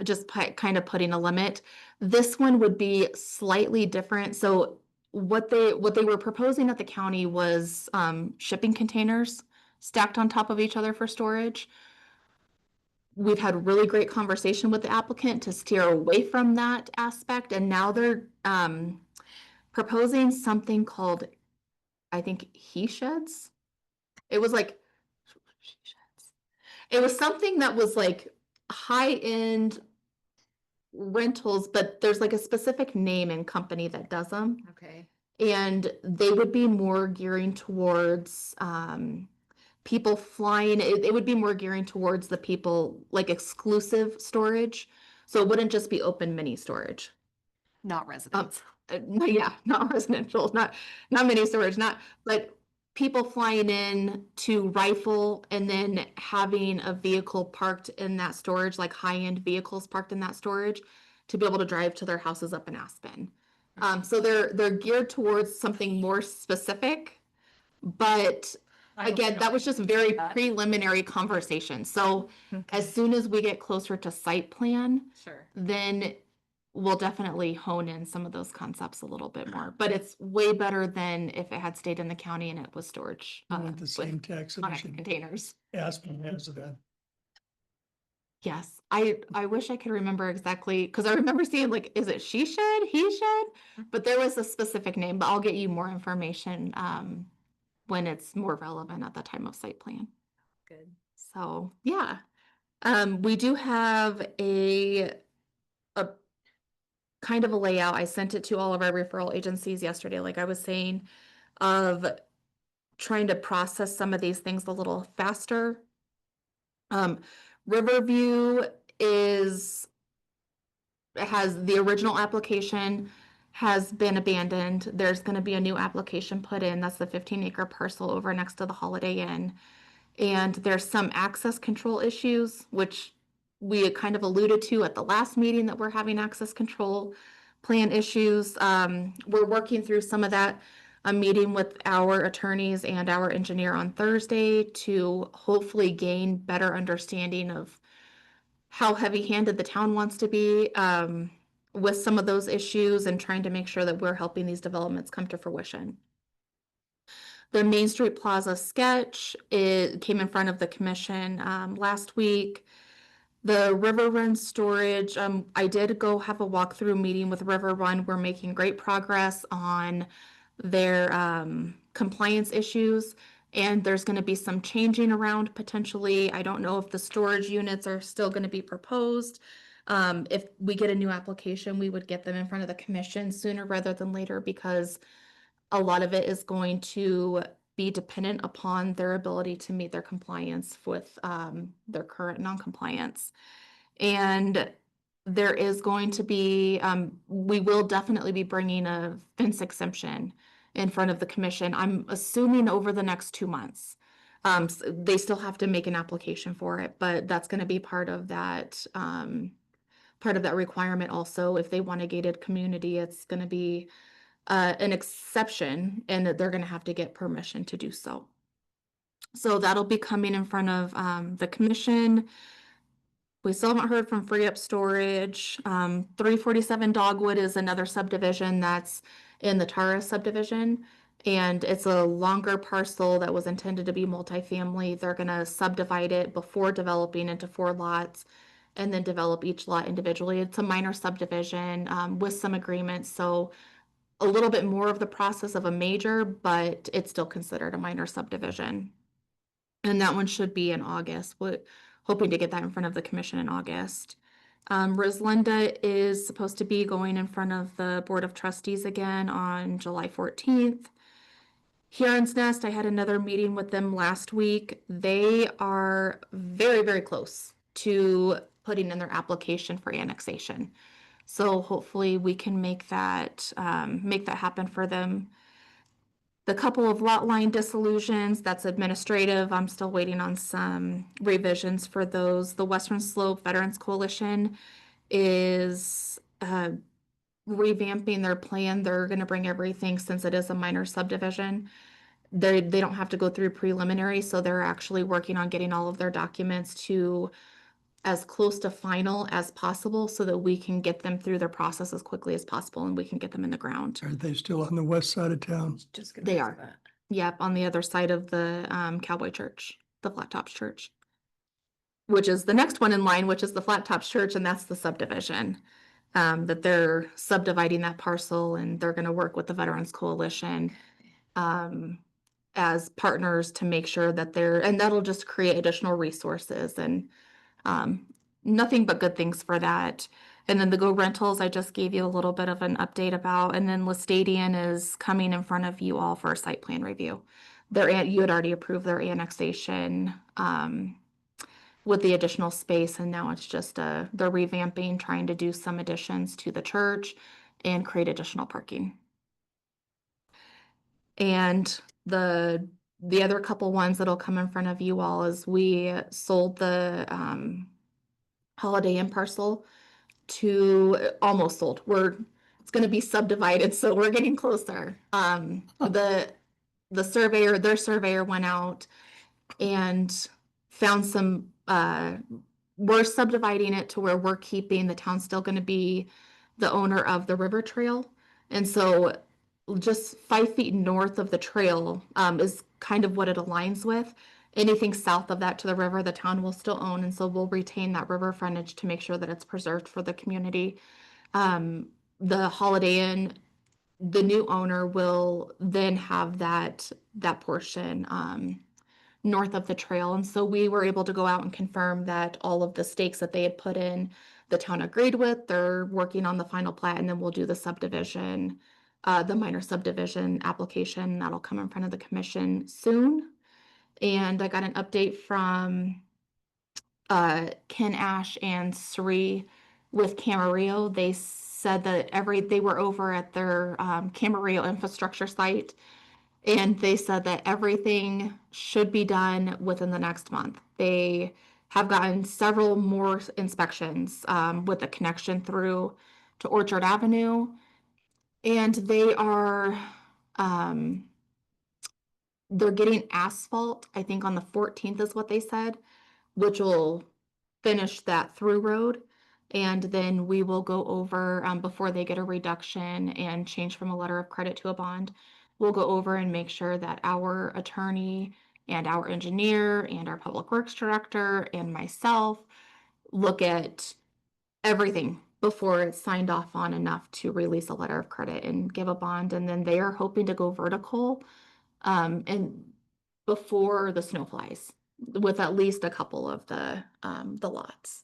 Just kind of putting a limit. This one would be slightly different. So what they were proposing at the county was shipping containers stacked on top of each other for storage. We've had really great conversation with the applicant to steer away from that aspect, and now they're proposing something called, I think, he sheds. It was like, it was something that was like high-end rentals, but there's like a specific name and company that does them. Okay. And they would be more gearing towards people flying. It would be more gearing towards the people, like exclusive storage. So it wouldn't just be open mini storage. Not residents. Yeah, not residential, not mini storage, but people flying in to rifle and then having a vehicle parked in that storage, like high-end vehicles parked in that storage, to be able to drive to their houses up in Aspen. So they're geared towards something more specific, but again, that was just very preliminary conversation. So as soon as we get closer to site plan, Sure. then we'll definitely hone in some of those concepts a little bit more. But it's way better than if it had stayed in the county and it was storage You want the with same tax connected addition containers. Aspen has then. Yes, I wish I could remember exactly, because I remember seeing like, is it she shed, he shed? But there was a specific name, but I'll get you more information when it's more relevant at the time of site plan. Good. So, yeah. We do have a kind of a layout. I sent it to all of our referral agencies yesterday, like I was saying, of trying to process some of these things a little faster. Riverview has the original application has been abandoned. There's going to be a new application put in. That's the 15-acre parcel over next to the Holiday Inn. And there's some access control issues, which we had kind of alluded to at the last meeting that we're having access control plan issues. We're working through some of that. I'm meeting with our attorneys and our engineer on Thursday to hopefully gain better understanding of how heavy-handed the town wants to be with some of those issues and trying to make sure that we're helping these developments come to fruition. The Main Street Plaza sketch, it came in front of the commission last week. The River Run storage, I did go have a walkthrough meeting with River Run. We're making great progress on their compliance issues. And there's going to be some changing around potentially. I don't know if the storage units are still going to be proposed. If we get a new application, we would get them in front of the commission sooner rather than later because a lot of it is going to be dependent upon their ability to meet their compliance with their current non-compliance. And there is going to be, we will definitely be bringing a fence exemption in front of the commission. I'm assuming over the next 2 months. They still have to make an application for it, but that's going to be part of that requirement also. If they want a gated community, it's going to be an exception and that they're going to have to get permission to do so. So that'll be coming in front of the commission. We still haven't heard from Free Up Storage. 347 Dogwood is another subdivision that's in the Tara subdivision. And it's a longer parcel that was intended to be multifamily. They're going to subdivide it before developing into 4 lots and then develop each lot individually. It's a minor subdivision with some agreements. So a little bit more of the process of a major, but it's still considered a minor subdivision. And that one should be in August. We're hoping to get that in front of the commission in August. Rislinda is supposed to be going in front of the Board of Trustees again on July 14th. Heron's Nest, I had another meeting with them last week. They are very, very close to putting in their application for annexation. So hopefully we can make that happen for them. The couple of lot line dissolutions, that's administrative. I'm still waiting on some revisions for those. The Western Slope Veterans Coalition is revamping their plan. They're going to bring everything, since it is a minor subdivision. They don't have to go through preliminary, so they're actually working on getting all of their documents to as close to final as possible so that we can get them through their process as quickly as possible and we can get them in the ground. Are they still on the west side of town? Just gonna They ask are. that. Yep, on the other side of the Cowboy Church, the Flat Tops Church, which is the next one in line, which is the Flat Tops Church, and that's the subdivision. That they're subdividing that parcel and they're going to work with the Veterans Coalition as partners to make sure that and that'll just create additional resources and nothing but good things for that. And then the Go Rentals, I just gave you a little bit of an update about, and then Lestadian is coming in front of you all for a site plan review. You had already approved their annexation with the additional space, and now it's just they're revamping, trying to do some additions to the church and create additional parking. And the other couple ones that'll come in front of you all is we sold the Holiday Inn parcel to almost sold. It's going to be subdivided, so we're getting closer. Their surveyor went out and found some. We're subdividing it to where we're keeping, the town's still going to be the owner of the river trail, and so just 5 feet north of the trail is kind of what it aligns with. Anything south of that to the river, the town will still own, and so we'll retain that river frontage to make sure that it's preserved for the community. The Holiday Inn, the new owner will then have that portion north of the trail, and so we were able to go out and confirm that all of the stakes that they had put in, the town agreed with. They're working on the final plat, and then we'll do the subdivision, the minor subdivision application that'll come in front of the commission soon. And I got an update from Ken Ash and Sri with Camarillo. They said that they were over at their Camarillo infrastructure site, And they said that everything should be done within the next month. They have gotten several more inspections with the connection through to Orchard Avenue. And they're getting asphalt, I think on the 14th is what they said, which will finish that through road. And then we will go over, before they get a reduction and change from a letter of credit to a bond, we'll go over and make sure that our attorney and our engineer and our public works director and myself look at everything before it's signed off on enough to release a letter of credit and give a bond. And then they are hoping to go vertical and before the snow flies with at least a couple of the lots.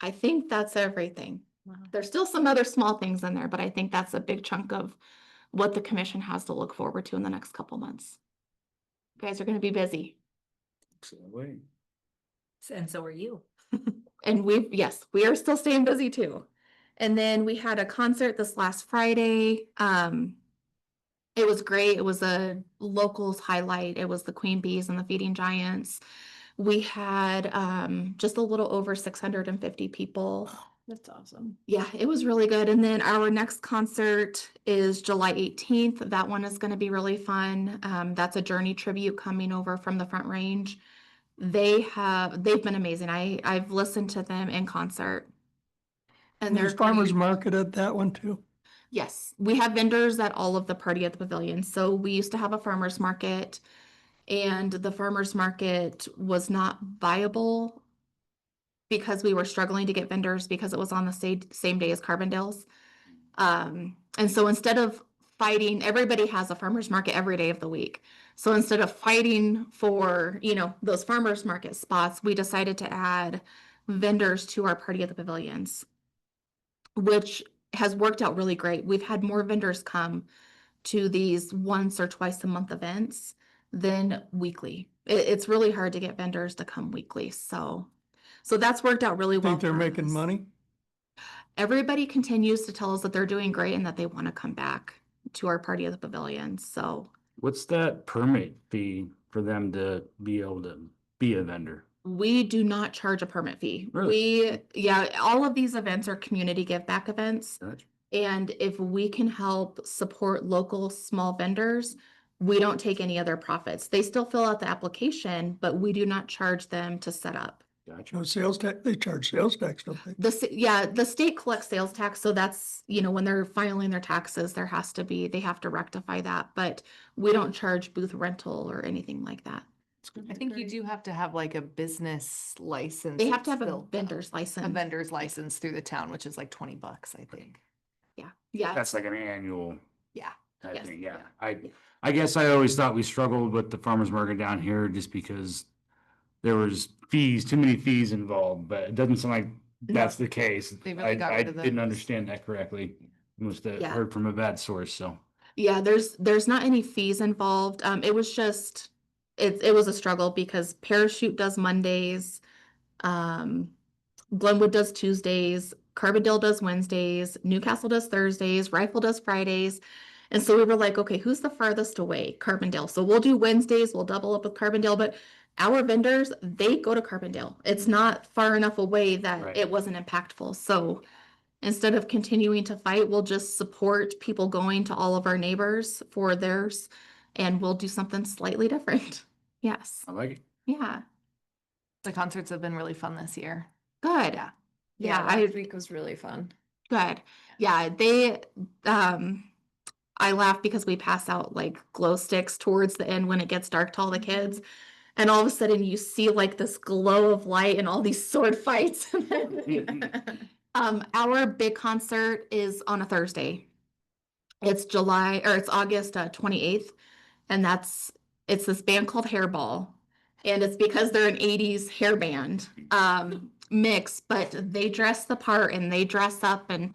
I think that's everything. There's still some other small things in there, but I think that's a big chunk of what the commission has to look forward to in the next couple months. You guys are going to be busy. And so are you. And yes, we are still staying busy too. And then we had a concert this last Friday. It was great. It was a locals highlight. It was the Queen Bees and the Feeding Giants. We had just a little over 650 people. That's awesome. Yeah, it was really good. And then our next concert is July 18th. That one is going to be really fun. That's a Journey tribute coming over from the Front Range. They've been amazing. I've listened to them in concert. And There's farmers market at that one too. Yes, we have vendors at all of the Party at the Pavilion. So we used to have a farmer's market, and the farmer's market was not viable because we were struggling to get vendors because it was on the same day as Carbondale's. And so instead of fighting, everybody has a farmer's market every day of the week. So instead of fighting for, those farmer's market spots, we decided to add vendors to our Party at the Pavilions, which has worked out really great. We've had more vendors come to these once or twice a month events than weekly. It's really hard to get vendors to come weekly. So that's worked out really well. Think they're for making us. money? Everybody continues to tell us that they're doing great and that they want to come back to our Party at the Pavilion. So What's that permit fee for them to be able to be a vendor? we do not charge a permit fee. Really? All of these events are community give back events. Gotcha. And if we can help support local small vendors, we don't take any other profits. They still fill out the application, but we do not charge them to set up. Gotcha. No sales tax, they charge sales tax, don't they? The state collects sales tax, so that's, when they're filing their taxes, they have to rectify that, but we don't charge booth rental or anything like that. I think you do have to have like a business license. They have to have a still, vendor's license. A vendor's license through the town, which is like $20, I think. Yeah. That's like an annual Yeah. type Yes. thing, yeah. I guess I always thought we struggled with the farmer's market down here just because there was too many fees involved, but it doesn't sound like that's the case. They really got I rid of didn't those. understand that correctly. Must have Yeah. heard from a bad source, so. Yeah, there's not any fees involved. It was just, it was a struggle because Parachute does Mondays, Glenwood does Tuesdays, Carbondale does Wednesdays, Newcastle does Thursdays, Rifle does Fridays. And so we were like, okay, who's the farthest away? Carbondale. So we'll do Wednesdays, we'll double up with Carbondale, but our vendors, they go to Carbondale. It's not far enough away that Right. it wasn't impactful. So instead of continuing to fight, we'll just support people going to all of our neighbors for theirs, and we'll do something slightly different. Yes. I like it. Yeah. The concerts have been really fun this year. Good. Yeah. Yeah. Last week was really fun. Good. Yeah. I laugh because we pass out like glow sticks towards the end when it gets dark to all the kids. And all of a sudden you see like this glow of light and all these sword fights. Our big concert is on a Thursday. It's August 28th. And it's this band called Hairball. And it's because they're an 80s hair band mix, but they dress the part and they dress up and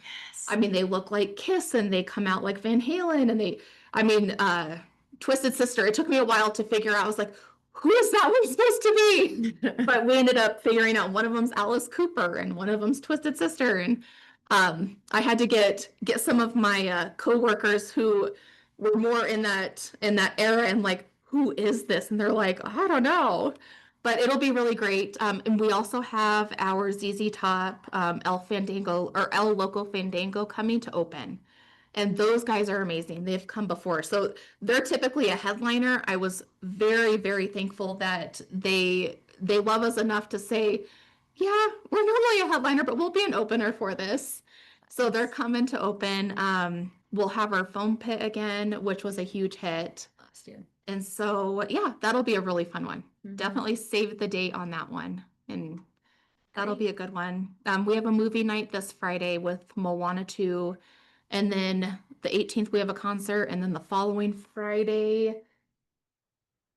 they look like Kiss and they come out like Van Halen and Twisted Sister. It took me a while to figure out. I was like, who is that one supposed to be? But we ended up figuring out one of them's Alice Cooper and one of them's Twisted Sister. And I had to get some of my coworkers who we're more in that era and like, who is this? And they're like, I don't know. But it'll be really great. And we also have our ZZ Top, El Fandango or El Loco Fandango coming to open. And those guys are amazing. They've come before. So they're typically a headliner. I was very, very thankful that they love us enough to say, yeah, we're normally a headliner, but we'll be an opener for this. So they're coming to open. We'll have our foam pit again, which was a huge hit. Last year. And so, yeah, that'll be a really fun one. Mhm. Definitely save the date on that one. And that'll Great. be a good one. We have a movie night this Friday with Moana 2. And then the 18th, we have a concert. And then the following Friday,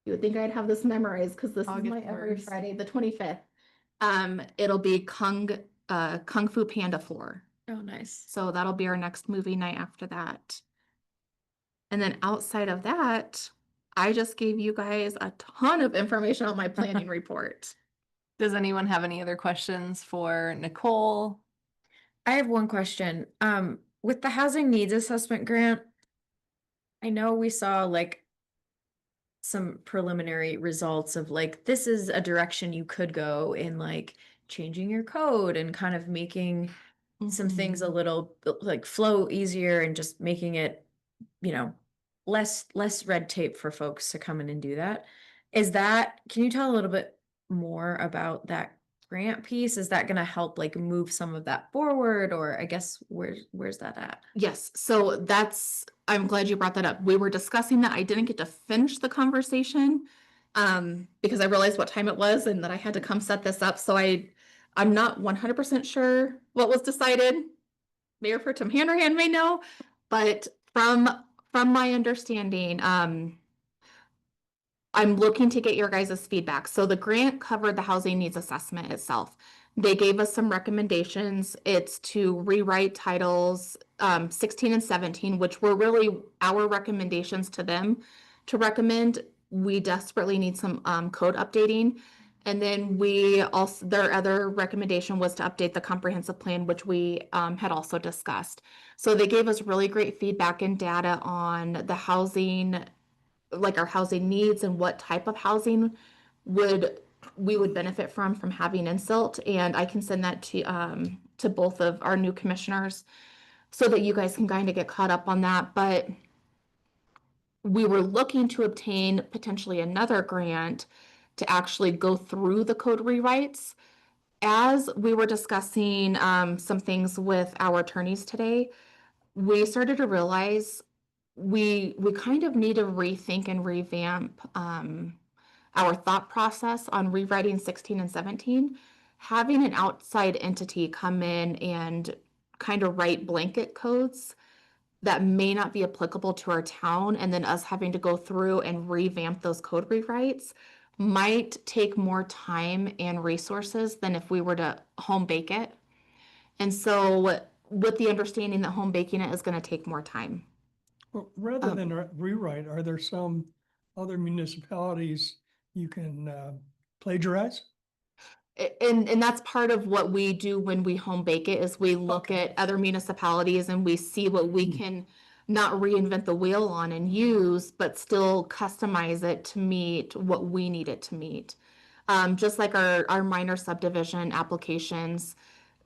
you would think I'd have this memorized because this is August my every 1st. Friday, the 25th. It'll be Kung Fu Panda 4. Oh, nice. So that'll be our next movie night after that. And then outside of that, I just gave you guys a ton of information on my planning report. Does anyone have any other questions for Nicole? I have one question. With the housing needs assessment grant, I know we saw like some preliminary results of like, this is a direction you could go in like changing your code and kind of making some things a little like flow easier and just making it, you know, less red tape for folks to come in and do that. Can you tell a little bit more about that grant piece? Is that going to help like move some of that forward, or I guess where's that at? Yes, so I'm glad you brought that up. We were discussing that. I didn't get to finish the conversation because I realized what time it was and that I had to come set this up. So I'm not 100% sure what was decided. Mayor Pro Tem Hanrahan may know, but from my understanding, I'm looking to get your guys' feedback. So the grant covered the housing needs assessment itself. They gave us some recommendations. It's to rewrite titles 16 and 17, which were really our recommendations to them to recommend. We desperately need some code updating. And then their other recommendation was to update the comprehensive plan, which we had also discussed. So they gave us really great feedback and data on the housing, like our housing needs and what type of housing we would benefit from having InSilt. And I can send that to both of our new commissioners so that you guys can kind of get caught up on that. But we were looking to obtain potentially another grant to actually go through the code rewrites. As we were discussing some things with our attorneys today, we started to realize we kind of need to rethink and revamp our thought process on rewriting 16 and 17. Having an outside entity come in and kind of write blanket codes that may not be applicable to our town, and then us having to go through and revamp those code rewrites might take more time and resources than if we were to home bake it. And so with the understanding that home baking it is going to take more time. Well, rather than rewrite, are there some other municipalities you can plagiarize? And that's part of what we do when we home bake it is we look at other municipalities and we see what we can not reinvent the wheel on and use, but still customize it to meet what we need it to meet. Just like our minor subdivision applications,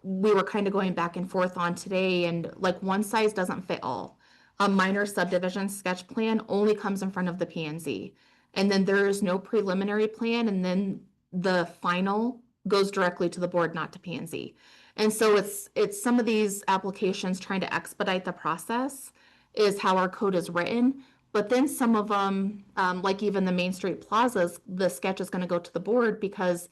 we were kind of going back and forth on today, and like one size doesn't fit all. A minor subdivision sketch plan only comes in front of the P&Z. And then there is no preliminary plan, and then the final goes directly to the board, not to P&Z. And so it's some of these applications trying to expedite the process is how our code is written. But then some of them, like even the Main Street plazas, the sketch is going to go to the board because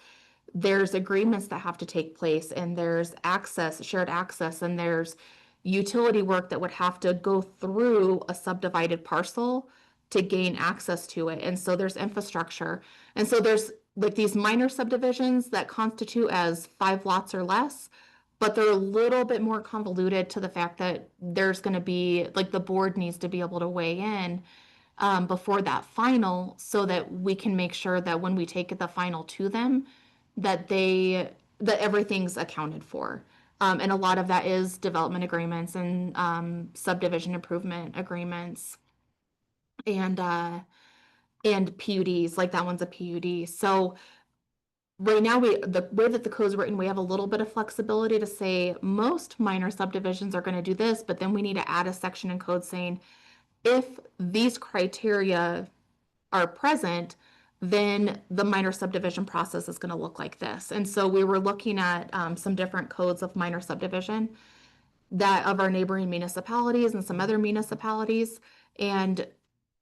there's agreements that have to take place, and there's access, shared access, and there's utility work that would have to go through a subdivided parcel to gain access to it. And so there's infrastructure. And so there's like these minor subdivisions that constitute as 5 lots or less, but they're a little bit more convoluted to the fact that there's going to be like the board needs to be able to weigh in before that final, so that we can make sure that when we take the final to them, that everything's accounted for. And a lot of that is development agreements and subdivision improvement agreements. and PUDs, like that one's a PUD. So right now, the way that the code's written, we have a little bit of flexibility to say most minor subdivisions are gonna do this, but then we need to add a section in code saying, if these criteria are present, then the minor subdivision process is gonna look like this. And so we were looking at some different codes of minor subdivision that of our neighboring municipalities and some other municipalities, and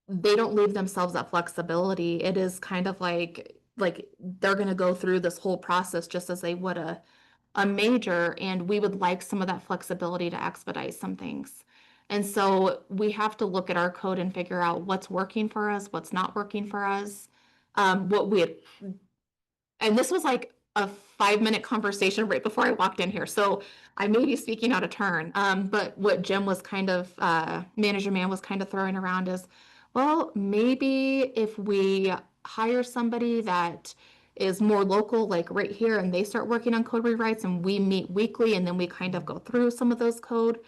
they don't leave themselves that flexibility. It is kind of like they're gonna go through this whole process just as they would a major, and we would like some of that flexibility to expedite some things. And so we have to look at our code and figure out what's working for us, what's not working for us. What we had, and this was like a 5-minute conversation right before I walked in here, so I may be speaking out of turn. But what Jim was kind of, Manager Man was kind of throwing around is, well, maybe if we hire somebody that is more local, like right here, and they start working on code rewrites and we meet weekly and then we kind of go through some of those code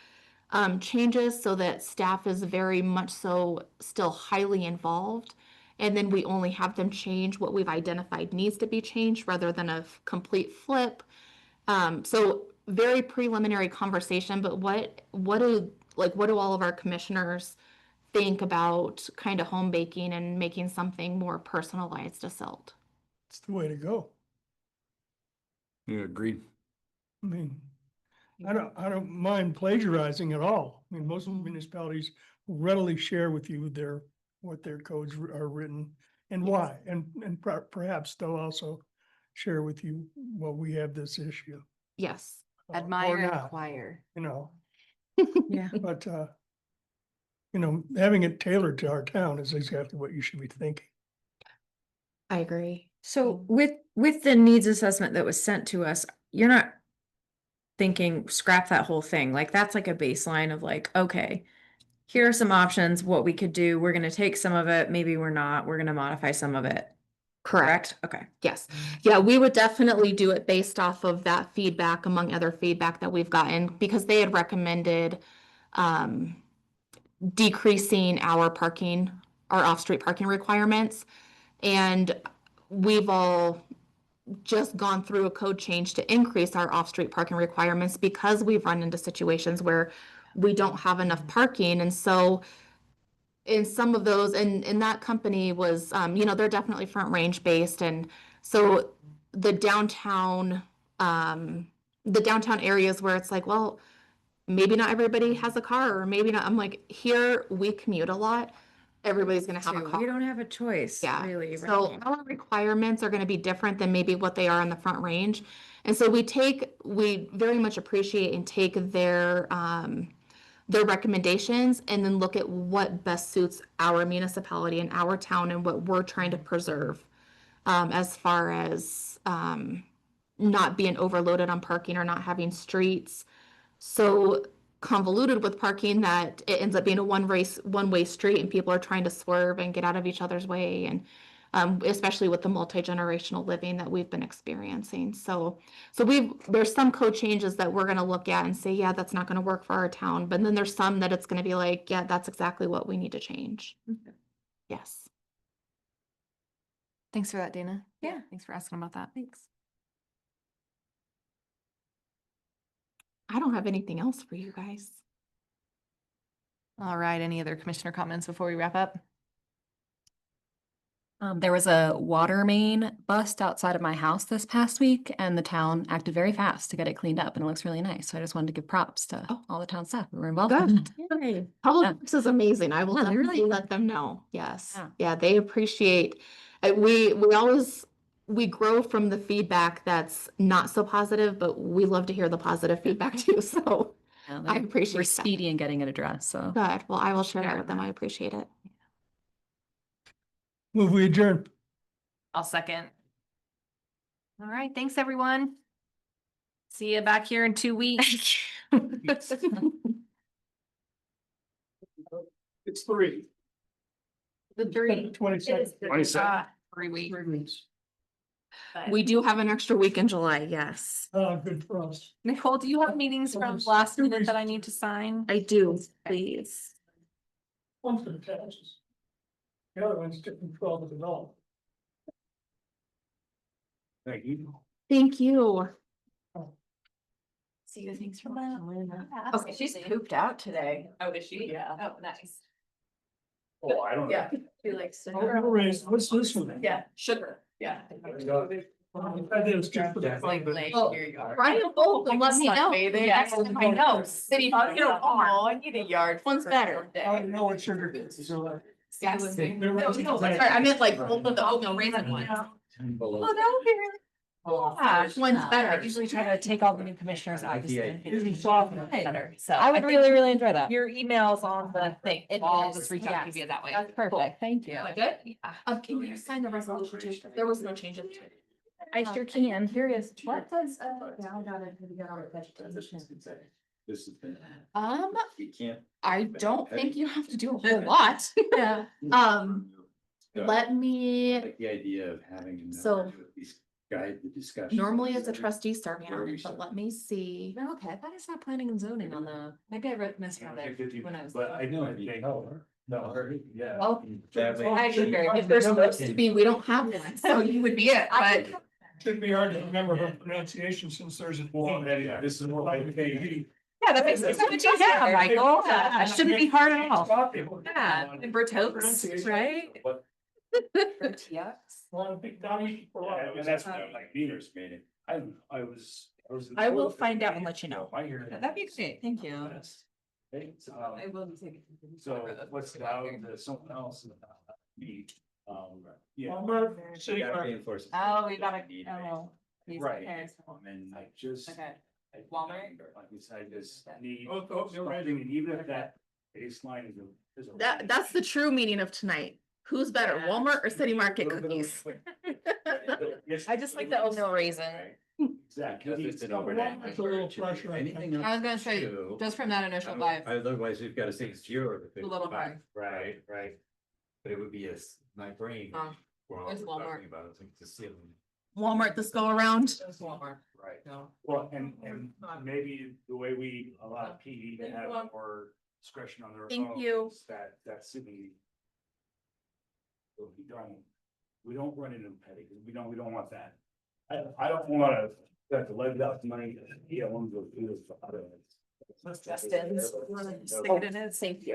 changes so that staff is very much so still highly involved. And then we only have them change what we've identified needs to be changed rather than a complete flip. So very preliminary conversation, but what do all of our commissioners think about kind of home baking and making something more personalized to Silt? It's the way to go. Yeah, agreed. I mean, I don't mind plagiarizing at all. I mean, most municipalities will readily share with you what their codes are written and why, and perhaps they'll also share with you, well, we have this issue. Yes. or Admire and not, acquire. you know, Yeah. but, having it tailored to our town is exactly what you should be thinking. I agree. So with the needs assessment that was sent to us, you're not thinking scrap that whole thing. Like that's like a baseline of like, okay, here are some options, what we could do. We're gonna take some of it, maybe we're not, we're gonna modify some of it. Correct. Okay. Yes. Yeah, we would definitely do it based off of that feedback among other feedback that we've gotten because they had recommended decreasing our off-street parking requirements. And we've all just gone through a code change to increase our off-street parking requirements because we've run into situations where we don't have enough parking. And so in some of those, and that company was, they're definitely Front Range based. And so the downtown areas where it's like, well, maybe not everybody has a car or maybe not, I'm like, here we commute a lot. Everybody's gonna have a So car. we don't have a choice, Yeah, really. right so now. our requirements are gonna be different than maybe what they are on the Front Range. And so we very much appreciate and take their recommendations and then look at what best suits our municipality and our town and what we're trying to preserve. As far as not being overloaded on parking or not having streets so convoluted with parking that it ends up being a one-way street and people are trying to swerve and get out of each other's way and especially with the multi-generational living that we've been experiencing. So there's some code changes that we're gonna look at and say, yeah, that's not gonna work for our town. But then there's some that it's gonna be like, yeah, that's exactly what we need to change. Okay. Yes. Thanks for that, Dana. Yeah. Thanks for asking about that. Thanks. I don't have anything else for you guys. All right, any other commissioner comments before we wrap up? There was a water main bust outside of my house this past week and the town acted very fast to get it cleaned up and it looks really nice. So I just wanted to give props to Oh. all the town staff who were involved. Good. Yay. Public Yeah. Works is amazing. I will Yeah, they definitely really- let them know. Yes. Yeah. Yeah, they appreciate, we grow from the feedback that's not so positive, but we love to hear the positive feedback too. So Yeah, I We're appreciate that. speedy in getting it addressed, so. Good. Well, I will share that Yeah. with them. I appreciate it. Move we adjourn. I'll second. All right, thanks, everyone. See you back here in 2 weeks. It's 3. The 22nd. 22nd. 3 weeks. 3 weeks. We do have an extra week in July. Yes, Good for us. Nicole, do you have meetings from last minute that I need to sign? I do. Please. One for the taxes. The other one's to control the development. Thank you. Thank you. See you, thanks for that. Okay, she's pooped out today. Oh, is she? Yeah. Oh, nice. Oh, I don't. Yeah. She likes to. What's this one? Yeah, sugar, yeah. That is just for the- Oh, Brian Bolt, let me know. Yes, I know. City. Oh, I need a yard. One's better. I don't know what sugar it is, so. Yes. No, sorry, I meant like both of the oatmeal raisin ones. Oh, that would be really. Yeah, one's I better. usually try to take all the new commissioners out. just to make it It's soft. better. So I would think really, really enjoy that. Your email's on the thing. I'll is, just reach out to you via that way. That's perfect. Thank you. Cool. Good? Yeah. Can you sign the resolution too? There was no changes. I sure can. Curious. What does, This is. You can't. I don't think you have to do a whole lot. Yeah. Let me, Like the idea of having. a So- number to at least guide the discussion. normally it's a trustee starting on it, but let me see. No, okay, I thought I saw planning and zoning on the, maybe I misread it when I was. But I know, I think, no, yeah. Well, That way- I should very. if there's supposed to be, we don't have one, so you would be it, but. Should be hard to remember her pronunciation since there's a. Well, then this is more like, hey, Yeah, that makes sense. Yeah, Michael, that shouldn't be hard at all. Yeah, and Bertokes, right? But- And that's what I'm like, meters made it. I was. I will find out and let you know. I hear. That'd be great, thank you. Okay, so, I will be taking. so what's allowed to someone else? Me, yeah. City Gotta clerk. reinforce it. Oh, we gotta, Need oh. these Right. repairs. And I just. Okay. I- Walmart? Like you said, I just need Oh, you're right. something, and even if that baseline is a. is a- That's the true meaning of tonight. Who's better, Yeah. Walmart or City Market cookies? I just like the oatmeal raisin. Exactly. Because it's an overnight. It's a little pressure, I think. Anything I was gonna else say, too, just from that initial vibe, Otherwise, we've got to say zero. to a little 55. high. Right, right. But it would be my brain. Oh, we're all where's talking Walmart? about it, like the ceiling. Walmart this go around. It's Walmart. Right. No. Well, and maybe the way we allow PD to have more discretion on their Thank own. you. is That city. Will be done. We don't run into petty, we don't want that. I don't wanna, have to levy out the money, yeah, I wanna go through this. Justin's. Stick it in his safety.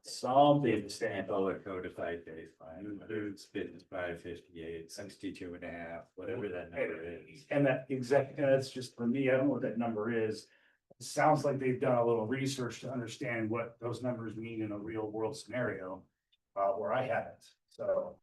Something to stand on. Dollar codified base fine, includes 55, 58, 62.5, whatever that number is. And that exact, and that's just for me, I don't know what that number is. It sounds like they've done a little research to understand what those numbers mean in a real world scenario, where I haven't, so.